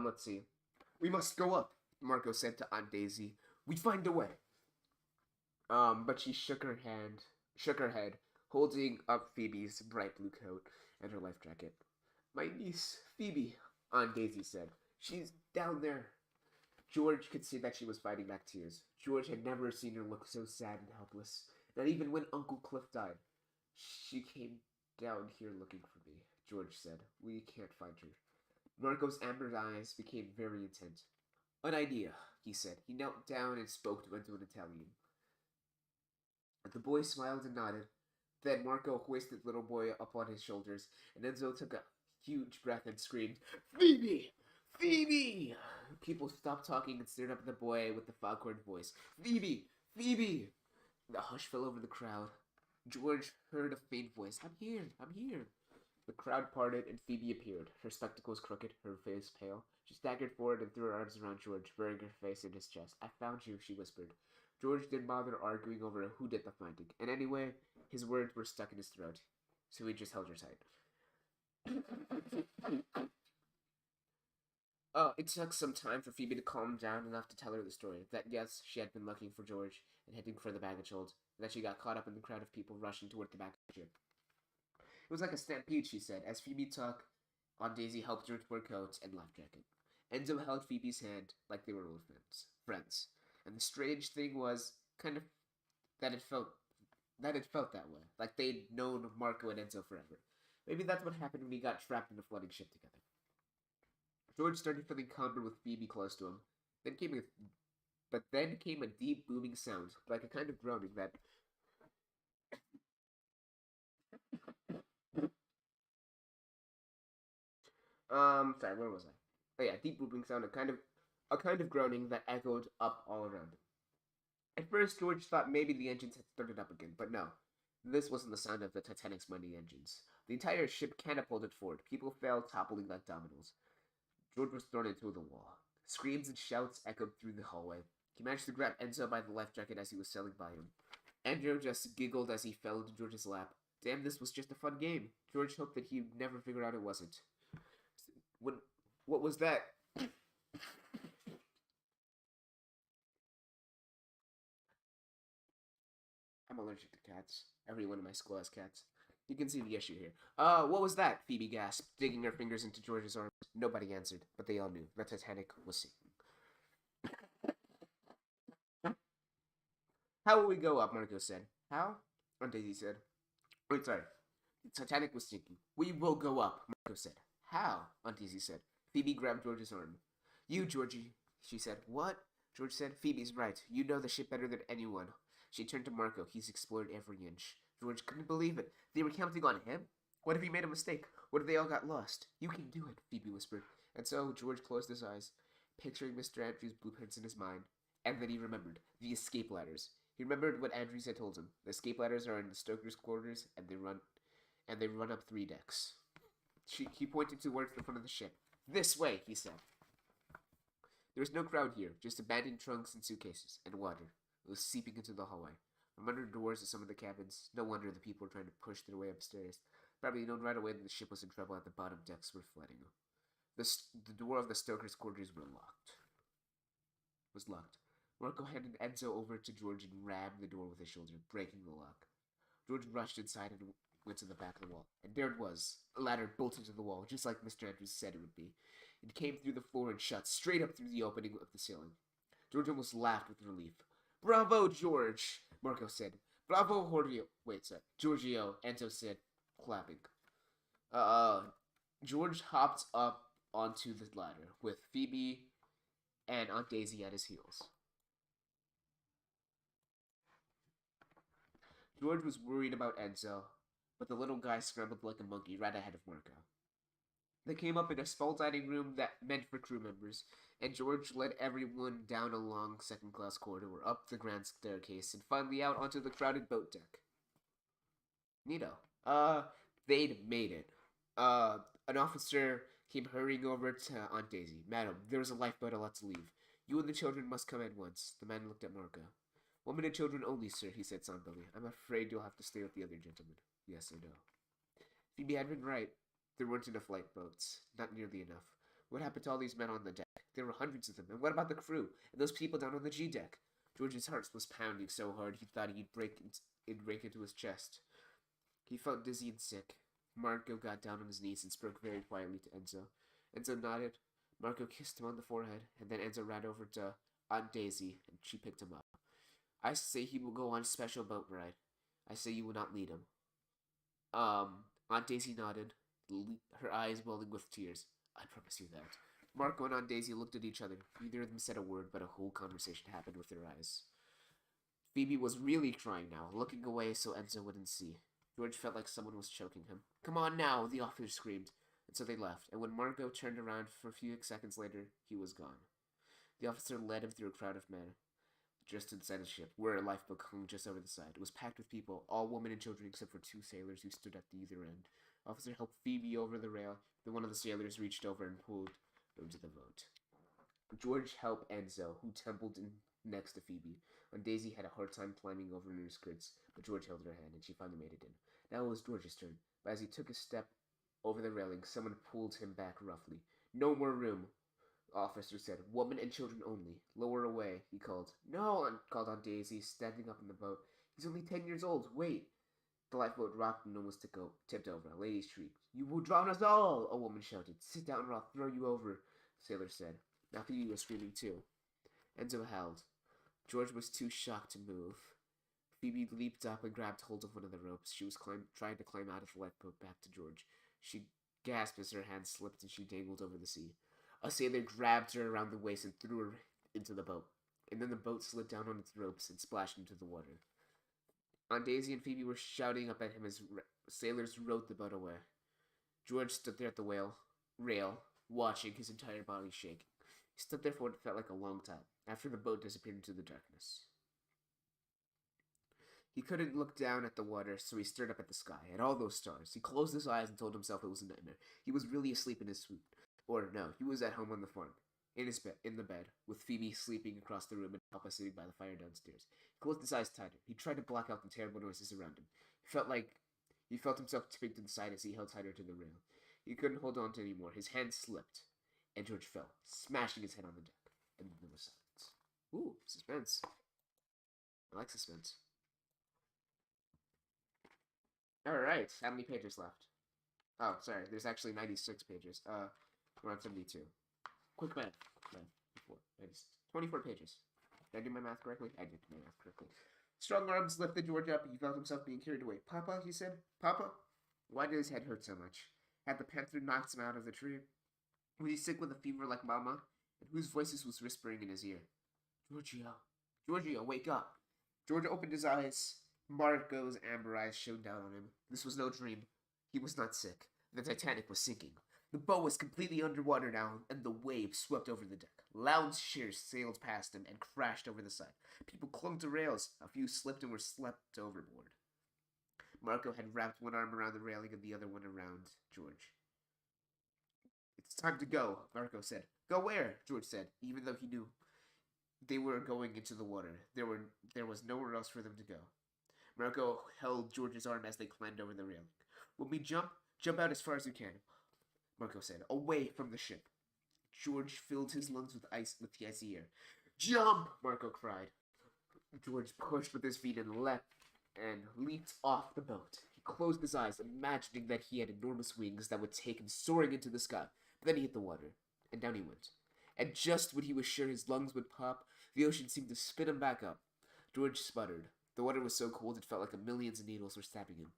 Let's see. We must go up, Marco said to Aunt Daisy. We find a way. But she shook her head, holding up Phoebe's bright blue coat and her life jacket. My niece, Phoebe, Aunt Daisy said. She's down there. George could see that she was fighting back tears. George had never seen her look so sad and helpless. Not even when Uncle Cliff died. She came down here looking for me, George said. We can't find her. Marco's amber eyes became very intent. An idea, he said. He knelt down and spoke to Enzo in Italian. The boy smiled and nodded. Then Marco hoisted the little boy up on his shoulders, and Enzo took a huge breath and screamed, Phoebe! Phoebe! People stopped talking and stared up at the boy with the foghorn voice. Phoebe! Phoebe! The hush fell over the crowd. George heard a faint voice. I'm here! I'm here! The crowd parted and Phoebe appeared, her spectacles crooked, her face pale. She staggered forward and threw her arms around George, burying her face in his chest. I found you, she whispered. George didn't bother arguing over who did the finding, and anyway, his words were stuck in his throat, so he just held her tight. It took some time for Phoebe to calm down enough to tell her the story. That yes, she had been looking for George and heading for the baggage hold, and that she got caught up in the crowd of people rushing toward the back of the ship. It was like a stampede, she said, as Phoebe talked. Aunt Daisy helped her to her coat and life jacket. Enzo held Phoebe's hand like they were old friends. And the strange thing was, kind of, that it felt that way, like they'd known Marco and Enzo forever. Maybe that's what happened when he got trapped in a floating ship together. George started feeling calmer with Phoebe close to him. Then came a deep booming sound, like a kind of groaning that. Sorry, where was I? Oh yeah, deep booming sound, a kind of groaning that echoed up all around him. At first, George thought maybe the engines had started up again, but no. This wasn't the sound of the Titanic's mighty engines. The entire ship catapulted forward. People fell, toppling like dominoes. George was thrown into the wall. Screams and shouts echoed through the hallway. He managed to grab Enzo by the life jacket as he was sailing by him. Enzo just giggled as he fell into George's lap. Damn, this was just a fun game. George hoped that he'd never figure out it wasn't. What was that? I'm allergic to cats. Everyone in my school has cats. You can see the issue here. What was that? Phoebe gasped, digging her fingers into George's arms. Nobody answered, but they all knew. The Titanic was sinking. How will we go up? Marco said. How? Aunt Daisy said. Wait, sorry. The Titanic was sinking. We will go up, Marco said. How? Aunt Daisy said. Phoebe grabbed George's arm. You, Georgie, she said. What? George said. Phoebe's right. You know the ship better than anyone. She turned to Marco. He's explored every inch. George couldn't believe it. They were counting on him? What if he made a mistake? What if they all got lost? You can do it, Phoebe whispered. And so George closed his eyes, picturing Mr. Andrews' blueprints in his mind. And then he remembered. The escape ladders. He remembered what Andrews had told him. The escape ladders are in the stoker's quarters, and they run up 3 decks. He pointed towards the front of the ship. This way, he said. There was no crowd here, just abandoned trunks and suitcases, and water. It was seeping into the hallway. From under the doors of some of the cabins, no wonder the people were trying to push their way upstairs. Probably known right away that the ship was in trouble at the bottom decks were flooding. The door of the stoker's quarters was locked. Marco handed Enzo over to George and rammed the door with his shoulder, breaking the lock. George rushed inside and went to the back of the wall. And there it was. A ladder bolted to the wall, just like Mr. Andrews said it would be. It came through the floor and shut straight up through the opening of the ceiling. George almost laughed with relief. Bravo, George, Marco said. Bravo, Giorgio, Enzo said, clapping. George hopped up onto the ladder with Phoebe and Aunt Daisy at his heels. George was worried about Enzo, but the little guy scrambled like a monkey right ahead of Marco. They came up in a small dining room that meant for crew members, and George led everyone down a long second-class corridor, up the grand staircase, and finally out onto the crowded boat deck. Neato. They'd made it. An officer came hurrying over to Aunt Daisy. Madam, there is a lifeboat allowed to leave. You and the children must come at once. The man looked at Marco. Women and children only, sir, he said somberly. I'm afraid you'll have to stay with the other gentlemen. Yes, I know. Phoebe had been right. There weren't enough lifeboats. Not nearly enough. What happened to all these men on the deck? There were hundreds of them. And what about the crew? And those people down on the G deck? George's heart was pounding so hard he thought it'd break into his chest. He felt dizzy and sick. Marco got down on his knees and spoke very quietly to Enzo. Enzo nodded. Marco kissed him on the forehead, and then Enzo ran over to Aunt Daisy, and she picked him up. I say he will go on a special boat ride. I say you will not lead him. Aunt Daisy nodded, her eyes welling with tears. I promise you that. Marco and Aunt Daisy looked at each other. Neither of them said a word, but a whole conversation happened with their eyes. Phoebe was really crying now, looking away so Enzo wouldn't see. George felt like someone was choking him. Come on now, the officer screamed. And so they left, and when Marco turned around for a few seconds later, he was gone. The officer led him through a crowd of men, just inside the ship, where a lifeboat hung just over the side. It was packed with people, all women and children except for two sailors who stood at either end. The officer helped Phoebe over the rail, then one of the sailors reached over and pulled her into the boat. George helped Enzo, who tumbled in next to Phoebe. And Daisy had a hard time climbing over in her skirts, but George held her hand, and she finally made it in. Now it was George's turn, but as he took a step over the railing, someone pulled him back roughly. No more room, the officer said. Women and children only. Lower away, he called. No, called Aunt Daisy, standing up in the boat. He's only 10 years old. Wait. The lifeboat rocked and almost tipped over. A lady shrieked. You will drown us all, a woman shouted. Sit down or I'll throw you over, the sailor said. Now Phoebe was screaming too. Enzo howled. George was too shocked to move. Phoebe leaped up and grabbed hold of one of the ropes. She was trying to climb out of the lifeboat back to George. She gasped as her hand slipped and she dangled over the sea. A sailor grabbed her around the waist and threw her into the boat. And then the boat slid down on its ropes and splashed into the water. Aunt Daisy and Phoebe were shouting up at him as sailors rowed the boat away. George stood there at the rail, watching his entire body shake. He stood there for what felt like a long time, after the boat disappeared into the darkness. He couldn't look down at the water, so he stared up at the sky, at all those stars. He closed his eyes and told himself it was a nightmare. He was really asleep in his suite. Or no, he was at home on the farm, in the bed, with Phoebe sleeping across the room and Papa sitting by the fire downstairs. He closed his eyes tighter. He tried to block out the terrible noises around him. He felt himself tipping to the side as he held tighter to the rail. He couldn't hold on to anymore. His hand slipped, and George fell, smashing his head on the deck. And then there was silence. Ooh, suspense. I like suspense. Alright, how many pages left? Oh, sorry, there's actually 96 pages. We're on 72. Quick math. 24 pages. Did I do my math correctly? I did my math correctly. Strong arms lifted George up, and he felt himself being carried away. Papa, he said. Papa? Why did his head hurt so much? Had the panther knocked him out of the tree? Was he sick with a fever like Mama? And whose voices was whispering in his ear? Giorgio, wake up. George opened his eyes. Marco's amber eyes shone down on him. This was no dream. He was not sick. The Titanic was sinking. The boat was completely underwater now, and the waves swept over the deck. Loud shears sailed past him and crashed over the side. People clung to rails. A few slipped and were swept overboard. Marco had wrapped one arm around the railing and the other one around George. It's time to go, Marco said. Go where? George said, even though he knew they were going into the water. There was nowhere else for them to go. Marco held George's arm as they climbed over the railing. When we jump out as far as you can, Marco said, away from the ship. George filled his lungs with the icy air. Jump! Marco cried. George pushed with his feet and leaped off the boat. He closed his eyes, imagining that he had enormous wings that would take him soaring into the sky. But then he hit the water, and down he went. And just when he was sure his lungs would pop, the ocean seemed to spit him back up. George sputtered. The water was so cold it felt like millions of needles were stabbing him.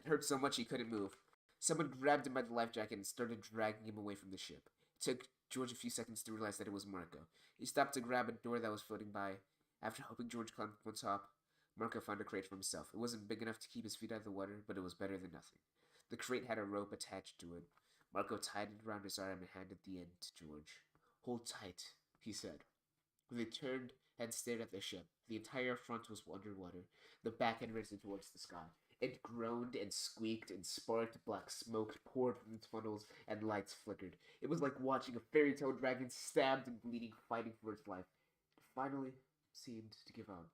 It hurt so much he couldn't move. Someone grabbed him by the life jacket and started dragging him away from the ship. It took George a few seconds to realize that it was Marco. He stopped to grab a door that was floating by. After helping George climb on top, Marco found a crate for himself. It wasn't big enough to keep his feet out of the water, but it was better than nothing. The crate had a rope attached to it. Marco tied it around his arm and handed the end to George. Hold tight, he said. They turned and stared at the ship. The entire front was underwater. The back had risen towards the sky. It groaned and squeaked, and sparked black smoke poured from its funnels, and lights flickered. It was like watching a fairy tale dragon stabbed and bleeding, fighting for its life. It finally seemed to give up.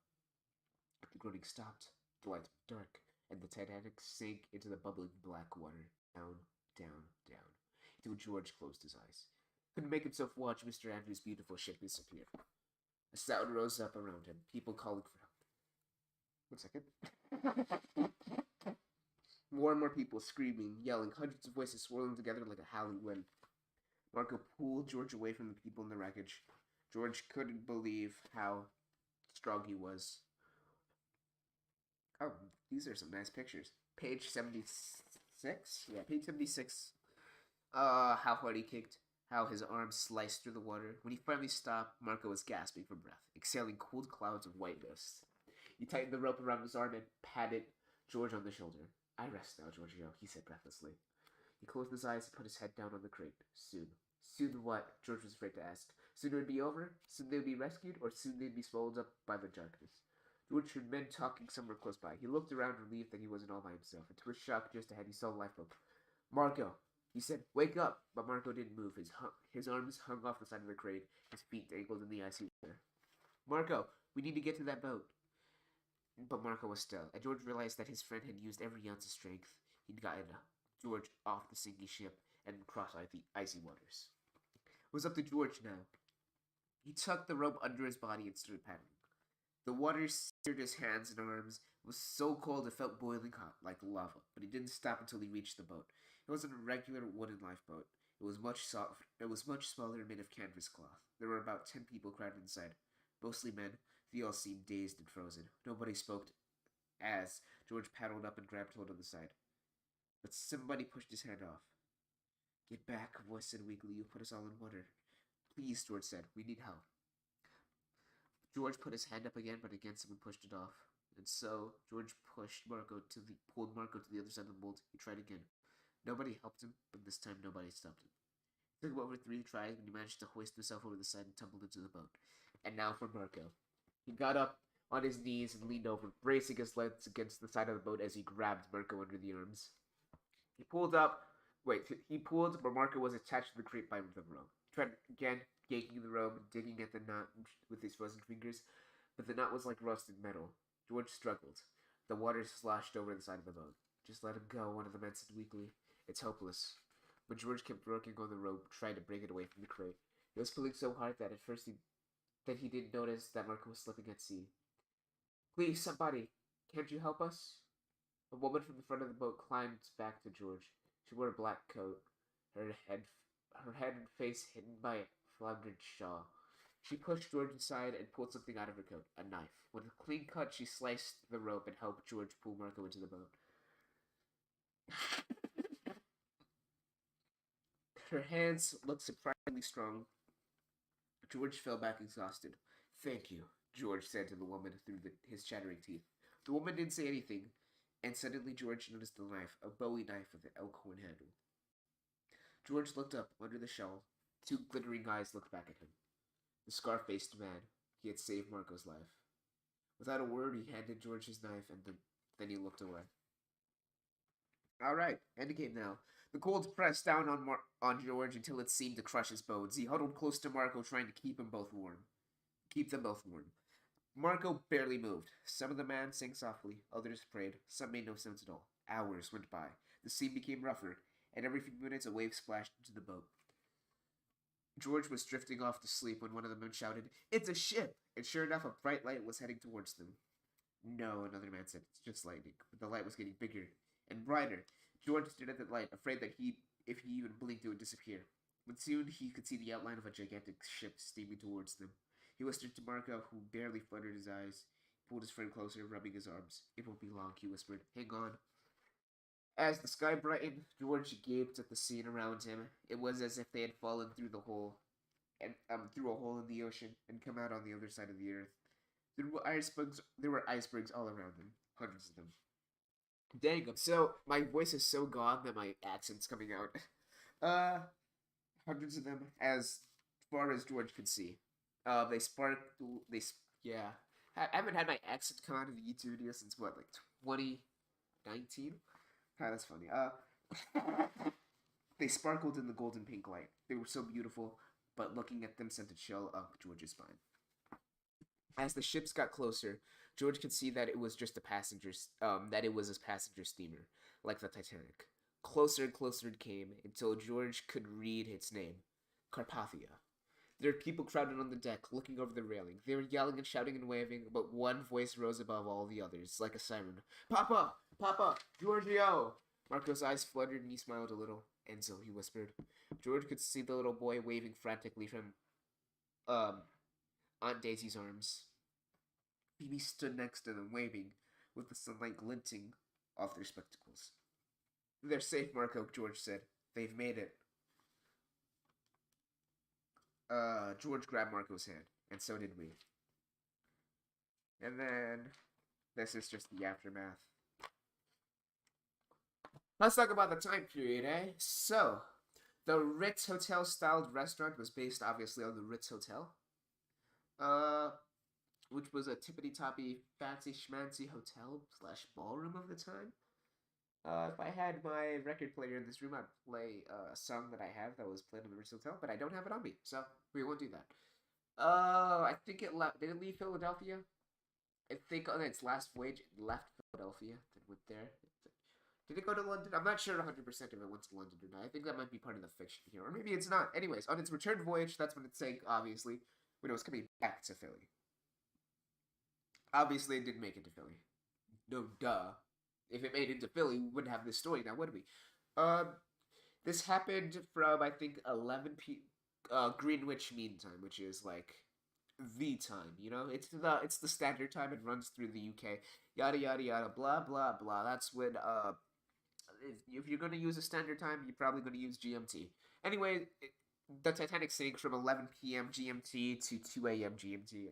The groaning stopped, the lights went dark, and the Titanic sank into the bubbling black water. Down, down, down, until George closed his eyes. Couldn't make himself watch Mr. Andrews' beautiful ship disappear. A sound rose up around him, people calling for help. 1 second. More and more people screaming, yelling, hundreds of voices swirling together like a howling wind. Marco pulled George away from the people in the wreckage. George couldn't believe how strong he was. Oh, these are some nice pictures. Page 76? Yeah, page 76. How hard he kicked, how his arms sliced through the water. When he finally stopped, Marco was gasping for breath, exhaling cold clouds of white mist. He tightened the rope around his arm and patted George on the shoulder. I rest now, Giorgio, he said breathlessly. He closed his eyes and put his head down on the crate. Soon. Soon what? George was afraid to ask. Soon it would be over? Soon they would be rescued? Or soon they'd be swallowed up by the darkness? George heard men talking somewhere close by. He looked around, relieved that he wasn't all by himself. And to his shock, just ahead, he saw the lifeboat. Marco, he said, wake up! But Marco didn't move. His arms hung off the side of the crate, his feet dangled in the icy water. Marco, we need to get to that boat. But Marco was still, and George realized that his friend had used every ounce of strength he'd gotten George off the sinking ship and across the icy waters. It was up to George now. He tucked the rope under his body and started paddling. The water seared his hands and arms. It was so cold it felt boiling hot, like lava, but he didn't stop until he reached the boat. It wasn't a regular wooden lifeboat. It was much smaller and made of canvas cloth. There were about 10 people crowded inside, mostly men. They all seemed dazed and frozen. Nobody spoke as George paddled up and grabbed hold of the side. But somebody pushed his hand off. Get back, a voice said weakly. You'll put us all in water. Please, George said. We need help. George put his hand up again, but again someone pushed it off. And so George pulled Marco to the other side of the mold. He tried again. Nobody helped him, but this time nobody stopped him. It took him over 3 tries when he managed to hoist himself over the side and tumbled into the boat. And now for Marco. He got up on his knees and leaned over, bracing his legs against the side of the boat as he grabbed Marco under the arms. He pulled, but Marco was attached to the crate by the rope. He tried again, yanking the rope and digging at the knot with his frozen fingers, but the knot was like rusted metal. George struggled. The water sloshed over the side of the boat. Just let him go, one of the men said weakly. It's hopeless. But George kept working on the rope, trying to break it away from the crate. He was pulling so hard that at first he didn't notice that Marco was slipping at sea. Please, somebody, can't you help us? A woman from the front of the boat climbed back to George. She wore a black coat, her head and face hidden by a floundered shawl. She pushed George aside and pulled something out of her coat, a knife. With a clean cut, she sliced the rope and helped George pull Marco into the boat. Her hands looked surprisingly strong. George fell back exhausted. Thank you, George said to the woman through his chattering teeth. The woman didn't say anything, and suddenly George noticed the knife, a Bowie knife with an elk-horn handle. George looked up under the shawl. 2 glittering eyes looked back at him. The scar-faced man. He had saved Marco's life. Without a word, he handed George his knife, and then he looked away. Alright, endgame now. The cold pressed down on George until it seemed to crush his bones. He huddled close to Marco, trying to keep them both warm. Marco barely moved. Some of the men sang softly, others prayed. Some made no sense at all. Hours went by. The sea became rougher, and every few minutes a wave splashed into the boat. George was drifting off to sleep when one of the men shouted, It's a ship! And sure enough, a bright light was heading towards them. No, another man said, it's just lightning. But the light was getting bigger and brighter. George stared at the light, afraid that if he even blinked, it would disappear. But soon he could see the outline of a gigantic ship steaming towards them. He whispered to Marco, who barely fluttered his eyes. He pulled his friend closer, rubbing his arms. It won't be long, he whispered. Hang on. As the sky brightened, George gaped at the scene around him. It was as if they had fallen through a hole in the ocean and come out on the other side of the earth. There were icebergs all around them, hundreds of them. Dang, so my voice is so gone that my accent's coming out. Hundreds of them, as far as George could see. I haven't had my accent come out of the YouTube video since, 2019? 19. Ah, that's funny. They sparkled in the golden pink light. They were so beautiful, but looking at them sent a chill up George's spine. As the ships got closer, George could see that it was just a passenger steamer, like the Titanic. Closer and closer it came until George could read its name, Carpathia. There were people crowded on the deck, looking over the railing. They were yelling and shouting and waving, but one voice rose above all the others, like a siren. Papa! Papa! Giorgio! Marco's eyes fluttered and he smiled a little. Enzo, he whispered. George could see the little boy waving frantically from, Aunt Daisy's arms. Phoebe stood next to them, waving, with the sunlight glinting off their spectacles. They're safe, Marco, George said. They've made it. George grabbed Marco's hand, and so did we. And then, this is just the aftermath. Let's talk about the time period, eh? So, the Ritz Hotel styled restaurant was based obviously on the Ritz Hotel. Which was a tippity-toppy, fancy schmancy hotel / ballroom of the time. If I had my record player in this room, I'd play a song that I have that was played in the Ritz Hotel, but I don't have it on me, so we won't do that. I think it left. Did it leave Philadelphia? I think on its last voyage, it left Philadelphia, then went there. Did it go to London? I'm not sure 100% if it went to London or not. I think that might be part of the fiction here, or maybe it's not. Anyways, on its return voyage, that's when it sank, obviously, when it was coming back to Philly. Obviously, it didn't make it to Philly. No, duh. If it made it to Philly, we wouldn't have this story now, would we? This happened from, I think, 11 Greenwich Mean Time, which is, like, the time, you know? It's the standard time. It runs through the UK. Yada, yada, yada, blah, blah, blah. That's when, if you're going to use a standard time, you're probably going to use GMT. Anyway, the Titanic sank from 11 p.m. GMT to 2 a.m. GMT.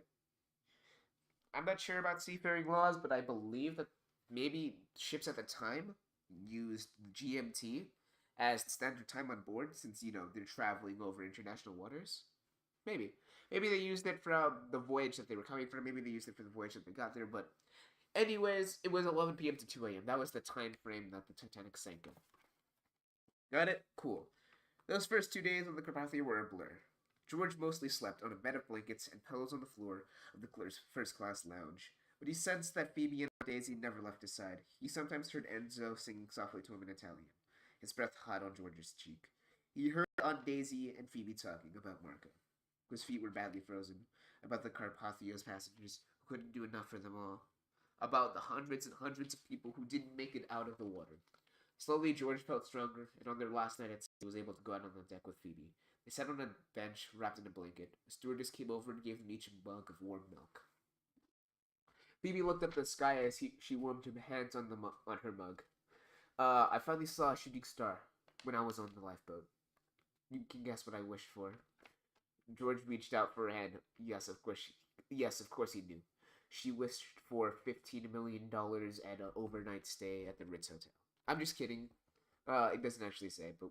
I'm not sure about seafaring laws, but I believe that maybe ships at the time used GMT as the standard time on board, since, you know, they're traveling over international waters. Maybe. Maybe they used it from the voyage that they were coming from. Maybe they used it for the voyage that they got there. But anyways, it was 11 p.m. to 2 a.m. That was the time frame that the Titanic sank in. Got it? Cool. Those first 2 days on the Carpathia were a blur. George mostly slept on a bed of blankets and pillows on the floor of the first-class lounge. But he sensed that Phoebe and Daisy never left his side. He sometimes heard Enzo singing softly to him in Italian, his breath hot on George's cheek. He heard Aunt Daisy and Phoebe talking about Marco, whose feet were badly frozen, about the Carpathia's passengers who couldn't do enough for them all, about the hundreds and hundreds of people who didn't make it out of the water. Slowly, George felt stronger, and on their last night at sea, he was able to go out on the deck with Phoebe. They sat on a bench, wrapped in a blanket. A stewardess came over and gave them each a mug of warm milk. Phoebe looked up the sky as she warmed her hands on her mug. I finally saw a shooting star when I was on the lifeboat. You can guess what I wished for. George reached out for her hand. Yes, of course he knew. She wished for $15 million and an overnight stay at the Ritz Hotel. I'm just kidding. It doesn't actually say, but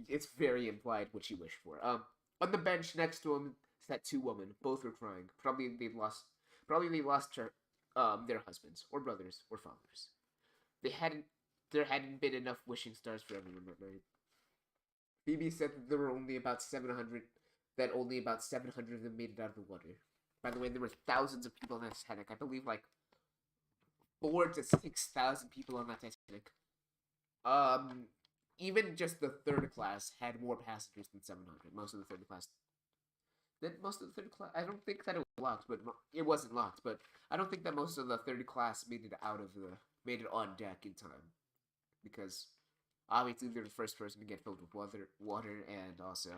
it's very implied what she wished for. On the bench next to him sat two women. Both were crying. Probably they lost their husbands, or brothers, or fathers. There hadn't been enough wishing stars for everyone that night. Phoebe said that there were only about 700 of them made it out of the water. By the way, there were thousands of people on that Titanic. I believe like 4,000 to 6,000 people on that Titanic. Even just the third class had more passengers than 700. Most of the third class. I don't think that it was locked, but it wasn't locked. But I don't think that most of the third class made it on deck in time, because obviously they're the first person to get filled with water, and also,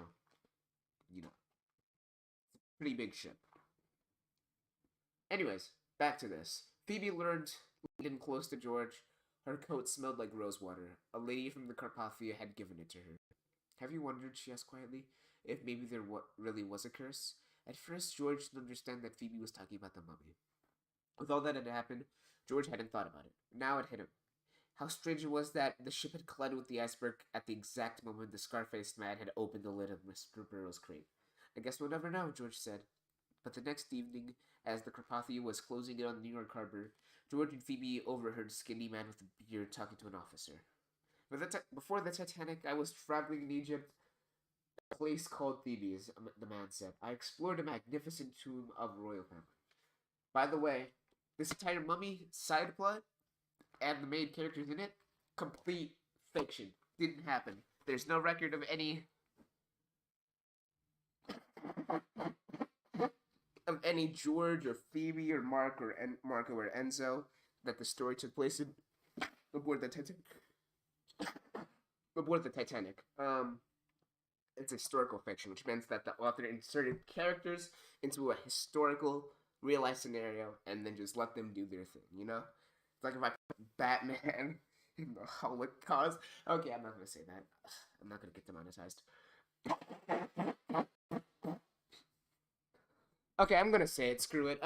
you know, pretty big ship. Anyways, back to this. Phoebe leaned in close to George. Her coat smelled like rosewater. A lady from the Carpathia had given it to her. Have you wondered, she asked quietly, if maybe there really was a curse? At first, George didn't understand that Phoebe was talking about the mummy. With all that had happened, George hadn't thought about it. Now it hit him. How strange it was that the ship had collided with the iceberg at the exact moment the scar-faced man had opened the lid of Mr. Burrow's crate. I guess we'll never know, George said. But the next evening, as the Carpathia was closing in on the New York harbor, George and Phoebe overheard a skinny man with a beard talking to an officer. Before the Titanic, I was traveling in Egypt, a place called Thebes, the man said. I explored a magnificent tomb of royal family. By the way, this entire mummy side plot and the main characters in it, complete fiction. Didn't happen. There's no record of any George or Phoebe or Marco or Enzo that the story took place in aboard the Titanic. It's historical fiction, which means that the author inserted characters into a historical, real-life scenario and then just let them do their thing, you know? It's like if I put Batman in the Holocaust. Okay, I'm not gonna say that. I'm not gonna get demonetized. Okay, I'm gonna say it. Screw it.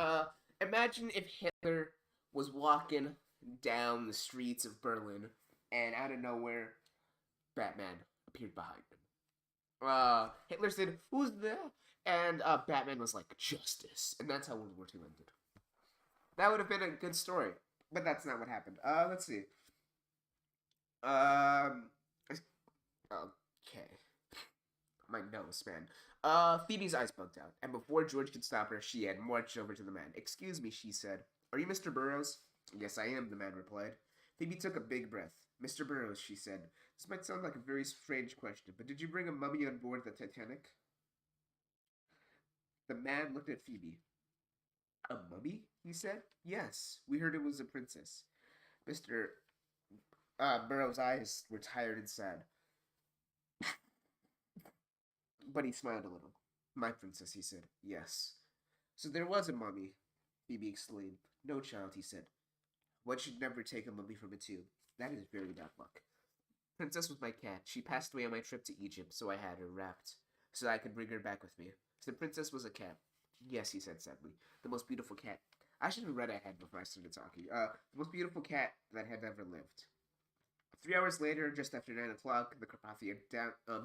Imagine if Hitler was walking down the streets of Berlin, and out of nowhere, Batman appeared behind him. Hitler said, "Who's there?" And Batman was like, "Justice," and that's how World War II ended. That would have been a good story, but that's not what happened. Let's see. Okay. My nose, man. Phoebe's eyes bugged out, and before George could stop her, she had marched over to the man. "Excuse me," she said. "Are you Mr. Burroughs?" "Yes, I am," the man replied. Phoebe took a big breath. "Mr. Burroughs," she said. "This might sound like a very strange question, but did you bring a mummy on board the Titanic?" The man looked at Phoebe. "A mummy?" he said. "Yes, we heard it was a princess." Mr. Burroughs' eyes were tired and sad. But he smiled a little. "My princess," he said. "Yes." "So there was a mummy," Phoebe exclaimed. "No, child," he said. "One should never take a mummy from a tomb. That is very bad luck. Princess was my cat. She passed away on my trip to Egypt, so I had her wrapped, so that I could bring her back with me. So the princess was a cat." "Yes," he said sadly. "The most beautiful cat." I should have read ahead before I started talking. "The most beautiful cat that had ever lived." 3 hours later, just after 9 o'clock, the Carpathia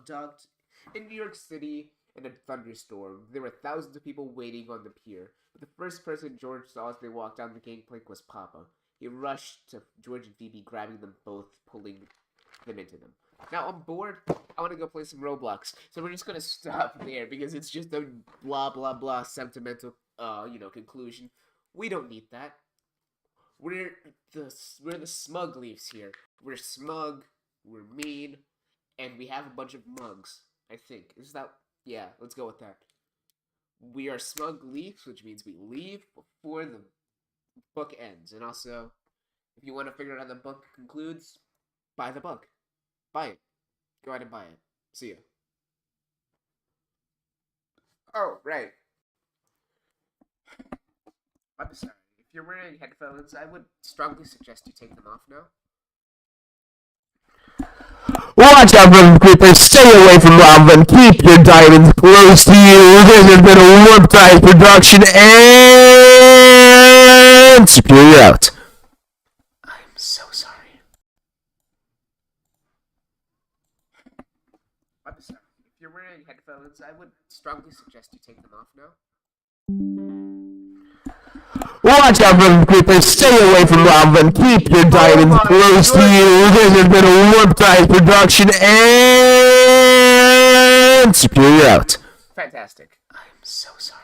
docked in New York City in a thunderstorm. There were thousands of people waiting on the pier, but the first person George saw as they walked down the gangplank was Papa. He rushed to George and Phoebe, grabbing them both, pulling them into them. Now, I'm bored. I want to go play some Roblox, so we're just going to stop there, because it's just a blah, blah, blah sentimental, conclusion. We don't need that. We're the smug leaves here. We're smug, we're mean, and we have a bunch of mugs. I think. Is that... Yeah, let's go with that. We are smug leaves, which means we leave before the book ends. And also, if you want to figure out how the book concludes, buy the book. Buy it. Go ahead and buy it. See ya. Oh, right. I'm sorry. If you're wearing headphones, I would strongly suggest you take them off now. Watch out for creepers, stay away from lava, keep your diamonds close to you. This has been a Warp Tide production, and Superior out. I'm so sorry. I'm sorry. If you're wearing headphones, I would strongly suggest you take them off now. Watch out for creepers, stay away from lava, keep your diamonds close to you. This has been a Warp Tide production, and Superior out. Fantastic. I'm so sorry.